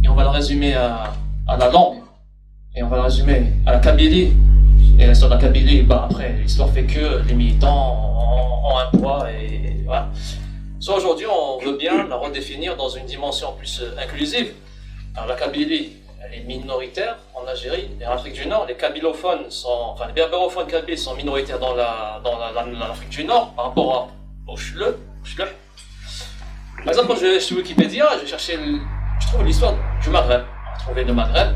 et on va la résumer à la langue, et on va la résumer à la Kabylie, et l'histoire de la Kabylie, après, l'histoire fait que les militants ont un poids, et voilà. Soit aujourd'hui, on veut bien la redéfinir dans une dimension plus inclusive. Alors la Kabylie, elle est minoritaire en Algérie et en Afrique du Nord. Les kabylophones les berbérophones kabyles sont minoritaires dans l'Afrique du Nord par rapport au Chleu. Par exemple, quand je vais sur Wikipédia, je trouve l'histoire du Maghreb. On a trouvé le Maghreb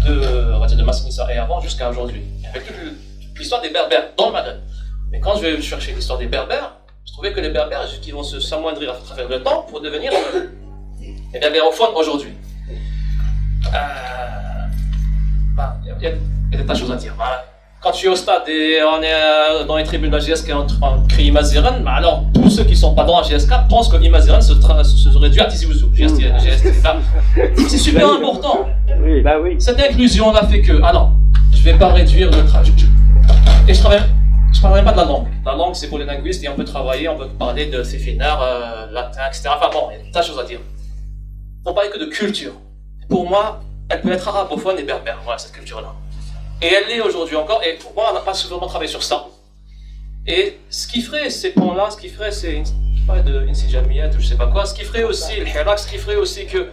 de Massinissa et avant jusqu'à aujourd'hui. Avec toute l'histoire des Berbères dans le Maghreb. Mais quand je vais chercher l'histoire des Berbères, je trouvais que les Berbères qui vont s'amoindrir à travers le temps pour devenir les berbérophones aujourd'hui. Il y a des tas de choses à dire. Voilà. Quand je suis au stade et on est dans les tribunes de la GSK en train de crier Imaziren, alors tous ceux qui ne sont pas dans la GSK pensent que Imaziren se réduit à Tizi Ouzou. C'est super important. Oui, bah oui. Cette inclusion n'a fait que. Alors, je ne vais pas réduire le travail. Et je ne parlerai pas de la langue. La langue, c'est pour les linguistes et on peut travailler, on peut parler de séphinaire, latin, etc. Enfin bon, il y a des tas de choses à dire. On ne parle que de culture. Pour moi, elle peut être arabophone et berbère, voilà, cette culture-là. Et elle l'est aujourd'hui encore, et pour moi, on n'a pas suffisamment travaillé sur ça. Et ce qui ferait ces ponts-là, c'est pas de Insijamiyat ou je sais pas quoi, ce qui ferait aussi le Hirak, ce qui ferait aussi que,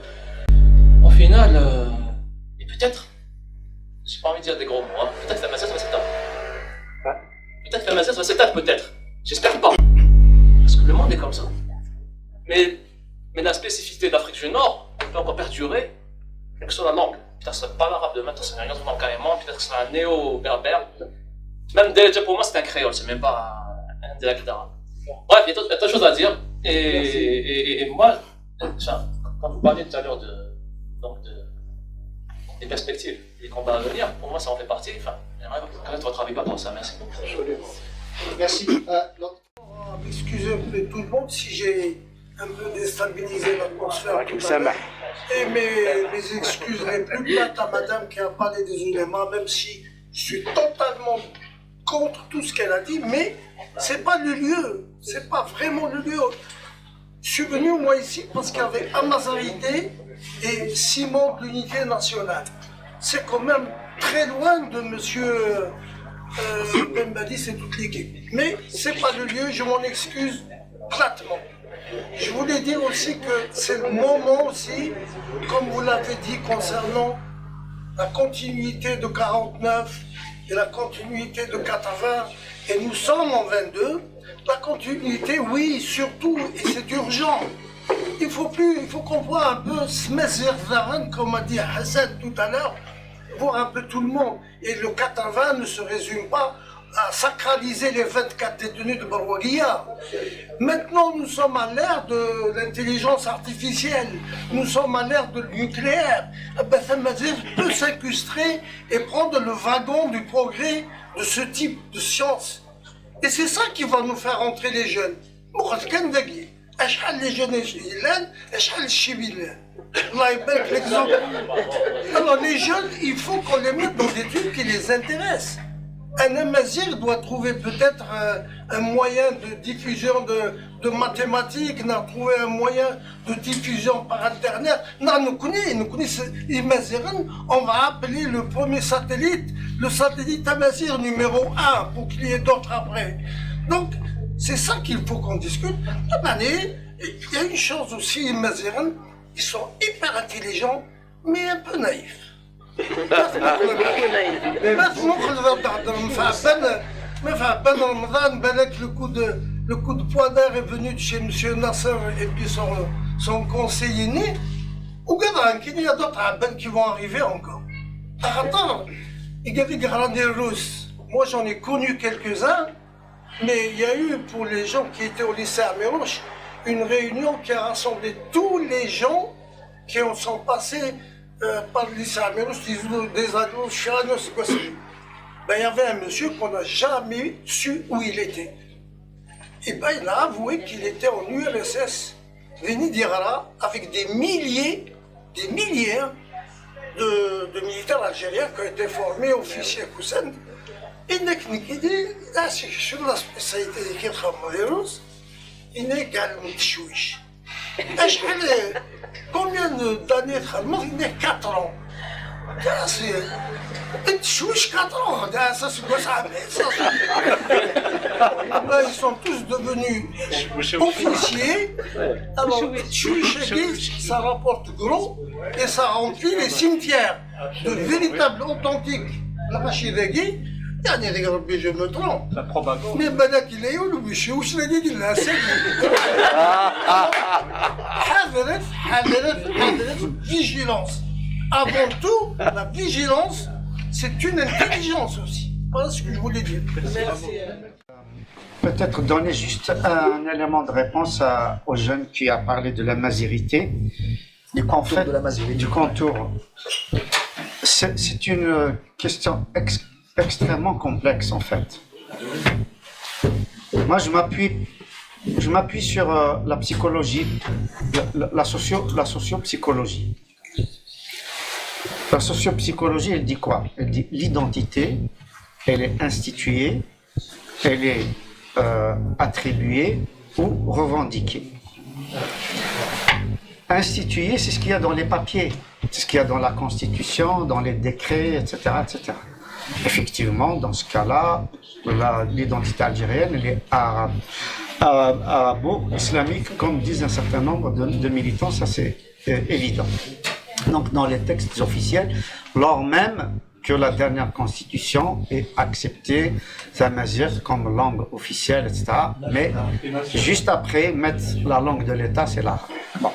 au final, et peut-être, j'ai pas envie de dire des gros mots, hein, peut-être que la Mazette va s'éteindre. Peut-être que la Mazette va s'éteindre, peut-être. J'espère pas. Parce que le monde est comme ça. Mais la spécificité d'Afrique du Nord, elle peut encore perdurer. Que ce soit la langue, peut-être que ce serait pas l'arabe demain, peut-être que ce serait une autre langue carrément, peut-être que ce serait un néo-berbère. Même déjà pour moi c'est un créole, c'est même pas un dialecte d'arabe. Bref, il y a d'autres choses à dire. Et moi, quand vous parliez tout à l'heure des perspectives, des combats à venir, pour moi ça en fait partie. Enfin, j'aimerais connaître votre avis par rapport à ça. Merci beaucoup. Merci. Excusez un peu tout le monde si j'ai un peu déstabilisé l'atmosphère. Et mes excuses les plus plates à madame qui a parlé des ulémas, même si je suis totalement contre tout ce qu'elle a dit, mais c'est pas le lieu, c'est pas vraiment le lieu. Je suis venu moi ici parce qu'il y avait Amazarité et Simon de l'Unité Nationale. C'est quand même très loin de monsieur Bembadis et toute l'équipe. Mais c'est pas le lieu, je m'en excuse platement. Je voulais dire aussi que c'est le moment aussi, comme vous l'avez dit, concernant la continuité de 49 et la continuité de 80, et nous sommes en 22, la continuité, oui, surtout, et c'est urgent. Il faut qu'on voit un peu Smezirzaran, comme a dit Hassan tout à l'heure, voir un peu tout le monde. Et le 80 ne se résume pas à sacraliser les 24 détenus de Barouagia. Maintenant, nous sommes à l'ère de l'intelligence artificielle, nous sommes à l'ère de nucléaire. Bassem Mazir peut s'incrustrer et prendre le wagon du progrès de ce type de science. Et c'est ça qui va nous faire entrer les jeunes. Les jeunes, alors les jeunes, il faut qu'on les mette dans des trucs qui les intéressent. Un amazir doit trouver peut-être un moyen de diffusion de mathématiques, trouver un moyen de diffusion par Internet. Nous connaissons on va appeler le premier satellite, le satellite amazir numéro 1, pour qu'il y ait d'autres après. Donc, c'est ça qu'il faut qu'on discute. Il y a une chose aussi, les Maziran, ils sont hyper intelligents, mais un peu naïfs. Le coup de poing d'air est venu de chez M. Nasser et puis son conseiller né. Ou il y a d'autres abans qui vont arriver encore. Attends, il y a des grands russes. Moi j'en ai connu quelques-uns, mais il y a eu pour les gens qui étaient au lycée Amérouche une réunion qui a rassemblé tous les gens qui sont passés par le lycée Amérouche, des ados, c'est quoi ça? Il y avait un monsieur qu'on n'a jamais su où il était. Et il a avoué qu'il était en URSS, venu d'Irara, avec des milliers de militaires algériens qui ont été formés officiers Koussan. Et il dit, là, c'est la spécialité de Kirkhamouéros, il n'est qu'à l'Mtchouish. Combien d'années il est 4 ans. C'est 4 ans, ça c'est quoi ça? Là, ils sont tous devenus officiers. Alors, ça rapporte gros et ça remplit les cimetières de véritables authentiques. La Machidagui, je me trompe. La propagande. Mais Badak, il est où le bûcher? Où je l'ai dit, il l'a vigilance. Avant tout, la vigilance, c'est une intelligence aussi. Voilà ce que je voulais dire. Merci. Peut-être donner juste un élément de réponse au jeune qui a parlé de la mazirité. Du contour de la mazirité. Du contour. C'est une question extrêmement complexe en fait. Moi je m'appuie sur la psychologie, la sociopsychologie. La sociopsychologie, elle dit quoi? Elle dit l'identité, elle est instituée, elle est attribuée ou revendiquée. Instituée, c'est ce qu'il y a dans les papiers, c'est ce qu'il y a dans la Constitution, dans les décrets, etc., etc. Effectivement, dans ce cas-là, l'identité algérienne, elle est arabo-islamique, comme disent un certain nombre de militants, ça c'est évident. Donc dans les textes officiels, lors même que la dernière constitution ait accepté Zamazir comme langue officielle, etc. Mais juste après, mettre la langue de l'État, c'est l'arabe. Bon.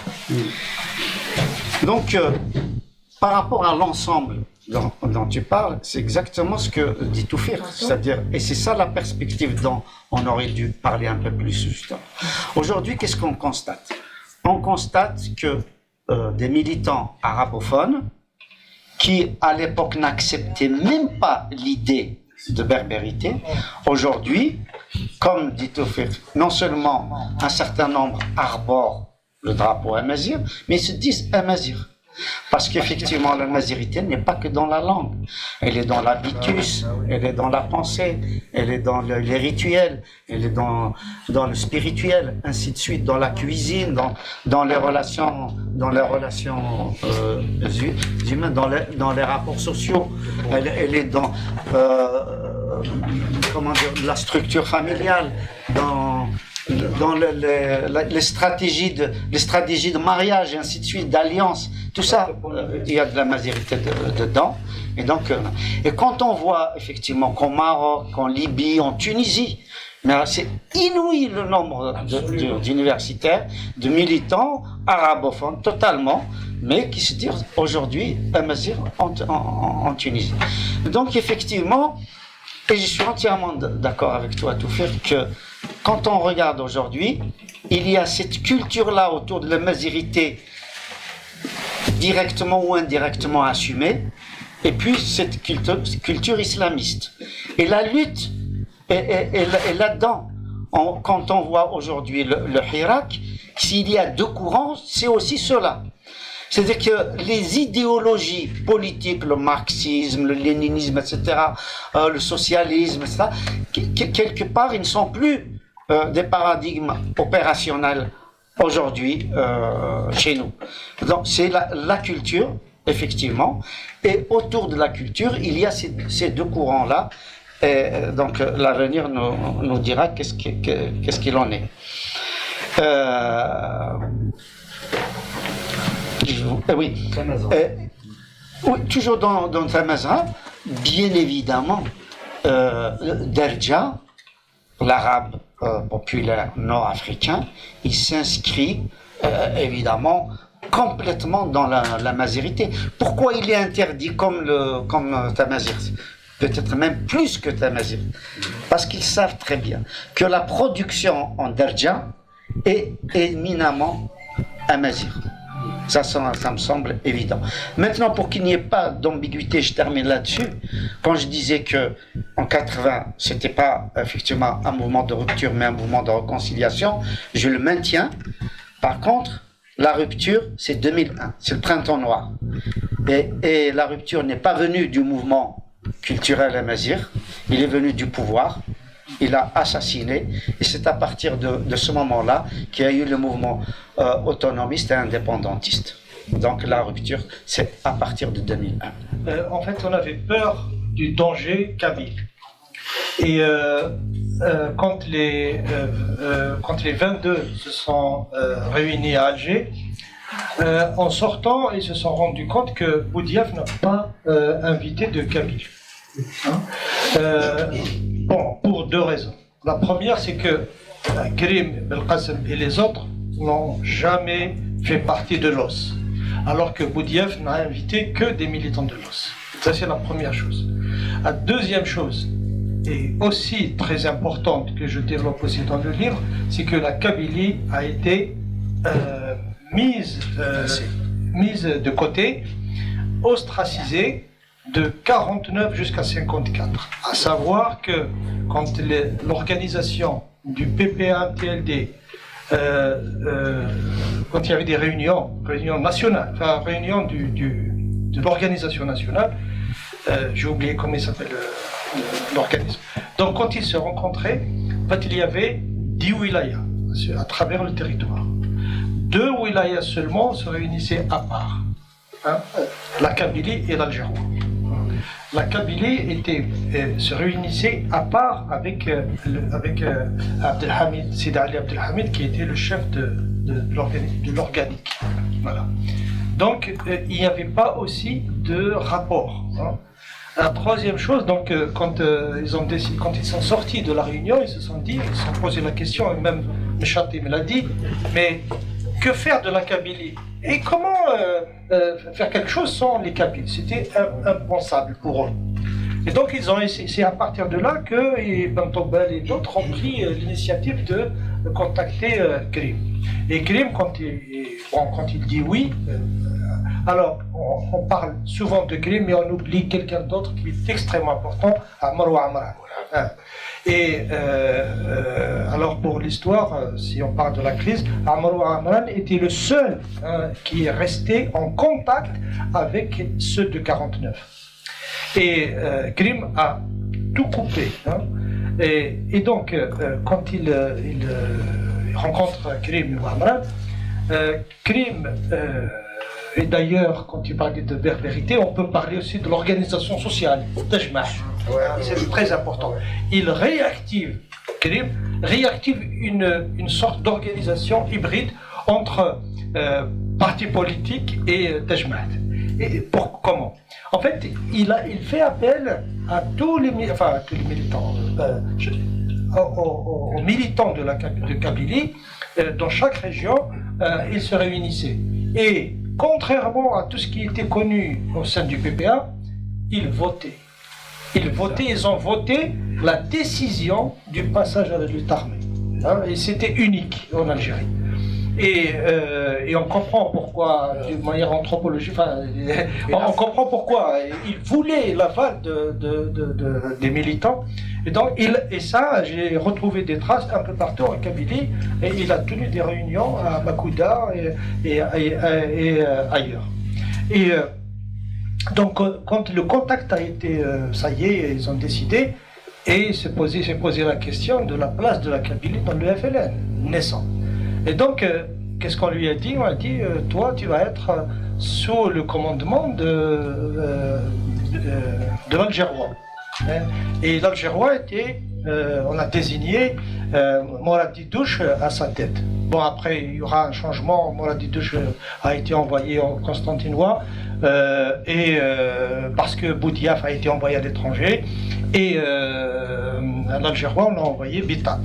Donc, par rapport à l'ensemble dont tu parles, c'est exactement ce que dit Toufir, c'est-à-dire, et c'est ça la perspective dont on aurait dû parler un peu plus justement. Aujourd'hui, qu'est-ce qu'on constate? On constate que des militants arabophones qui, à l'époque, n'acceptaient même pas l'idée de berbérité, aujourd'hui, comme dit Toufir, non seulement un certain nombre arborent le drapeau amazir, mais ils se disent amazir. Parce qu'effectivement, la mazirité n'est pas que dans la langue. Elle est dans l'habitus, elle est dans la pensée, elle est dans les rituels, elle est dans le spirituel, ainsi de suite, dans la cuisine, dans les relations humaines, dans les rapports sociaux. Elle est dans la structure familiale, dans les stratégies de mariage et ainsi de suite, d'alliance, tout ça, il y a de la mazirité dedans. Et donc, et quand on voit effectivement qu'en Maroc, en Libye, en Tunisie, mais c'est inouï le nombre d'universitaires, de militants arabophones totalement, mais qui se disent aujourd'hui amazir en Tunisie. Donc effectivement, et je suis entièrement d'accord avec toi, Toufir, que quand on regarde aujourd'hui, il y a cette culture-là autour de la mazirité directement ou indirectement assumée, et puis cette culture islamiste. Et la lutte Et là-dedans, quand on voit aujourd'hui le Hirak, s'il y a deux courants, c'est aussi cela. C'est-à-dire que les idéologies politiques, le marxisme, le léninisme, etc., le socialisme, etc., quelque part, ils ne sont plus des paradigmes opérationnels aujourd'hui chez nous. Donc c'est la culture, effectivement, et autour de la culture, il y a ces deux courants-là. Et donc l'avenir nous dira qu'est-ce qu'il en est. Oui. Oui, toujours dans Tamazight, bien évidemment, Darja, l'arabe populaire nord-africain, il s'inscrit évidemment complètement dans la mazirité. Pourquoi il est interdit comme Tamazight? Peut-être même plus que Tamazight. Parce qu'ils savent très bien que la production en Darja est éminemment amazigh. Ça me semble évident. Maintenant, pour qu'il n'y ait pas d'ambiguïté, je termine là-dessus. Quand je disais que en 80, c'était pas effectivement un mouvement de rupture, mais un mouvement de réconciliation, je le maintiens. Par contre, la rupture, c'est 2001, c'est le printemps noir. Et la rupture n'est pas venue du mouvement culturel amazigh, il est venu du pouvoir. Il a assassiné, et c'est à partir de ce moment-là qu'il y a eu le mouvement autonomiste et indépendantiste. Donc la rupture, c'est à partir de 2001. En fait, on avait peur du danger kabyle. Et quand les 22 se sont réunis à Alger, en sortant, ils se sont rendus compte que Boudiaf n'a pas invité de kabyle. Bon, pour deux raisons. La première, c'est que Karim Belkacem et les autres n'ont jamais fait partie de l'OS, alors que Boudiaf n'a invité que des militants de l'OS. Ça, c'est la première chose. La deuxième chose, et aussi très importante, que je développe aussi dans le livre, c'est que la Kabylie a été mise de côté, ostracisée, de 49 jusqu'à 54. À savoir que quand l'organisation du PPA-TLD, quand il y avait des réunions nationales, enfin réunions de l'organisation nationale, j'ai oublié comment il s'appelle l'organisme. Donc quand ils se rencontraient, en fait, il y avait 10 wilayas à travers le territoire. 2 wilayas seulement se réunissaient à part, hein, la Kabylie et l'Algérie. La Kabylie se réunissait à part avec Abdelhamid, Sidi Ali Abdelhamid, qui était le chef de l'organique. Voilà. Donc il n'y avait pas aussi de rapport. Hein. La troisième chose, donc quand ils sont sortis de la réunion, ils se sont posé la question, et même Mechati me l'a dit, mais que faire de la Kabylie? Et comment faire quelque chose sans les Kabyles? C'était impensable pour eux. Et donc c'est à partir de là que Bentobel et d'autres ont pris l'initiative de contacter Krim. Et Krim, quand il dit oui, alors on parle souvent de Krim, mais on oublie quelqu'un d'autre qui est extrêmement important, Marwa Amran. Et alors pour l'histoire, si on parle de la crise, Marwa Amran était le seul qui est resté en contact avec ceux de 49. Et Krim a tout coupé. Hein. Et donc, quand il rencontre Krim ou Amran, Krim, et d'ailleurs, quand il parlait de berbérité, on peut parler aussi de l'organisation sociale, Tajma'. C'est très important. Il réactive, Krim réactive une sorte d'organisation hybride entre parti politique et Tajma'. Et comment? En fait, il fait appel à tous les militants, aux militants de Kabylie, dans chaque région, ils se réunissaient. Et contrairement à tout ce qui était connu au sein du PPA, ils votaient. Ils ont voté la décision du passage à la lutte armée. Hein, et c'était unique en Algérie. Et et on comprend pourquoi, d'une manière anthropologique, on comprend pourquoi il voulait l'aval des militants. Et donc, ça, j'ai retrouvé des traces un peu partout en Kabylie, et il a tenu des réunions à Makouda et ailleurs. Et donc, quand le contact a été, ça y est, ils ont décidé, et s'est posé la question de la place de la Kabylie dans le FLN naissant. Et donc, qu'est-ce qu'on lui a dit? On a dit, toi, tu vas être sous le commandement de l'Algérois. Et l'Algérois était, on a désigné Morad Didouche à sa tête. Bon, après, il y aura un changement. Morad Didouche a été envoyé en Constantinois, parce que Boudiaf a été envoyé à l'étranger, et l'Algérois, on l'a envoyé Bitat.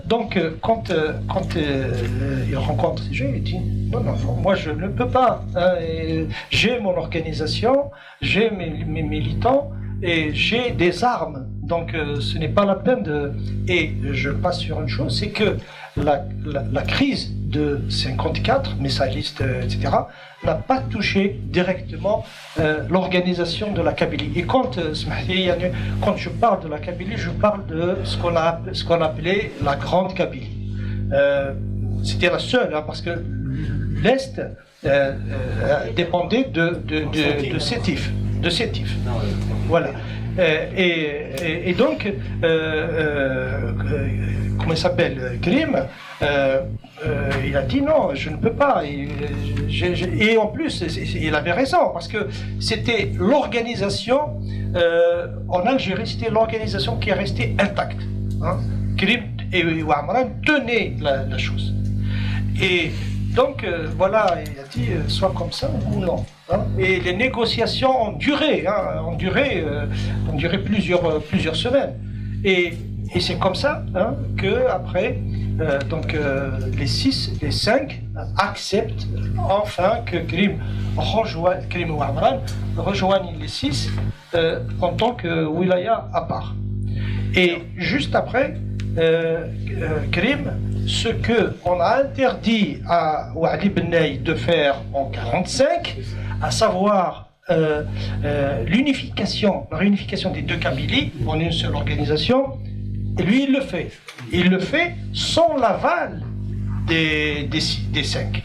Donc, quand il rencontre ces gens, il dit non, moi je ne peux pas. J'ai mon organisation, j'ai mes militants et j'ai des armes. Donc, ce n'est pas la peine de. Et je passe sur une chose, c'est que la crise de 54, Messalistes, etc., n'a pas touché directement l'organisation de la Kabylie. Et quand je parle de la Kabylie, je parle de ce qu'on appelait la Grande Kabylie. C'était la seule, hein, parce que l'Est dépendait de Sétif. Voilà. Et donc, comment il s'appelle, Krim, il a dit non, je ne peux pas. Et en plus, il avait raison, parce que c'était l'organisation, en Algérie, c'était l'organisation qui est restée intacte. Hein. Krim et Ouamran tenaient la chose. Et donc, voilà, il a dit, soit comme ça ou non. Hein. Et les négociations ont duré, plusieurs semaines. Et c'est comme ça, hein, que après, les 5 acceptent enfin que Krim ou Amran rejoignent les 6 en tant que wilaya à part. Et juste après, Krim, ce qu'on a interdit à Wali Benay de faire en 1945, à savoir la réunification des deux Kabylies en une seule organisation, et lui il le fait. Il le fait sans l'aval des 5,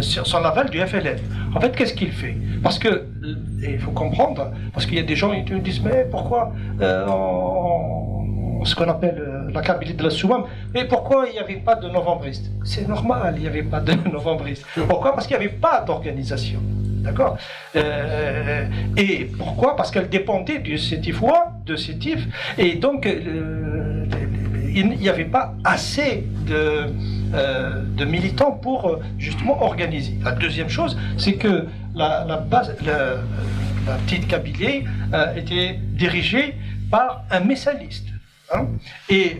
sans l'aval du FLN. En fait, qu'est-ce qu'il fait? Parce que, il faut comprendre, parce qu'il y a des gens qui me disent, mais pourquoi ce qu'on appelle la Kabylie de la Soumam, mais pourquoi il n'y avait pas de novembristes? C'est normal, il n'y avait pas de novembristes. Pourquoi? Parce qu'il n'y avait pas d'organisation. D'accord? Et pourquoi? Parce qu'elle dépendait du Sétifois, de Sétif, et donc il n'y avait pas assez de militants pour justement organiser. La deuxième chose, c'est que la petite Kabylie était dirigée par un messaliste. Hein? Et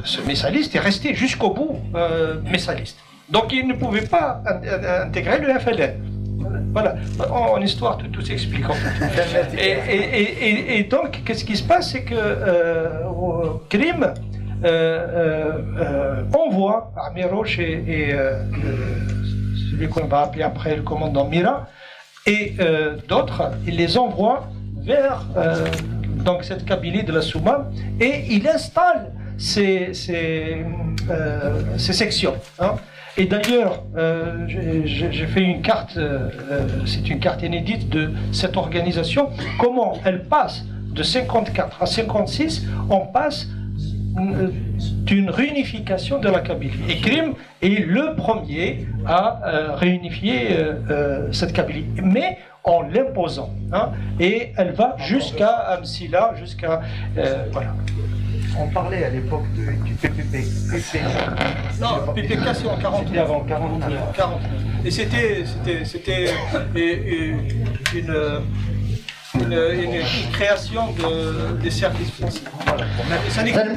ce messaliste est resté jusqu'au bout messaliste. Donc il ne pouvait pas intégrer le FLN. Voilà, en histoire tout s'explique en fait. Et donc qu'est-ce qui se passe, c'est que Krim envoie Amiroche et celui qu'on va appeler après le commandant Mira et d'autres, il les envoie vers donc cette Kabylie de la Soumam, et il installe ces sections. Hein. Et d'ailleurs, j'ai fait une carte, c'est une carte inédite de cette organisation, comment elle passe de 54 à 56, on passe d'une réunification de la Kabylie. Et Krim est le premier à réunifier cette Kabylie, mais en l'imposant. Hein, et elle va jusqu'à Amsila, jusqu'à... voilà. On parlait à l'époque du PPP. Non, PPK c'est en 40. C'était avant 49. Et c'était une création des services français. Ça n'existait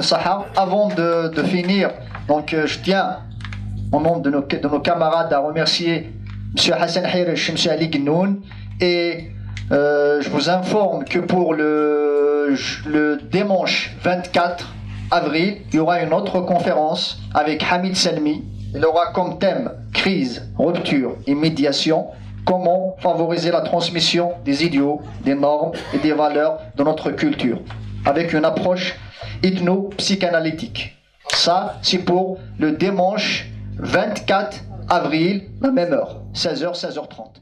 pas. Avant de finir, donc je tiens, au nom de nos camarades, à remercier M. Hassan Hirish, M. Ali Gnoun, et je vous informe que pour le dimanche 24 avril, il y aura une autre conférence avec Hamid Salmi, Il aura comme thème crise, rupture et médiation. Comment favoriser la transmission des idéaux, des normes et des valeurs de notre culture avec une approche ethno-psychanalytique. Ça, c'est pour le dimanche 24 avril, la même heure, 16h, 16h30.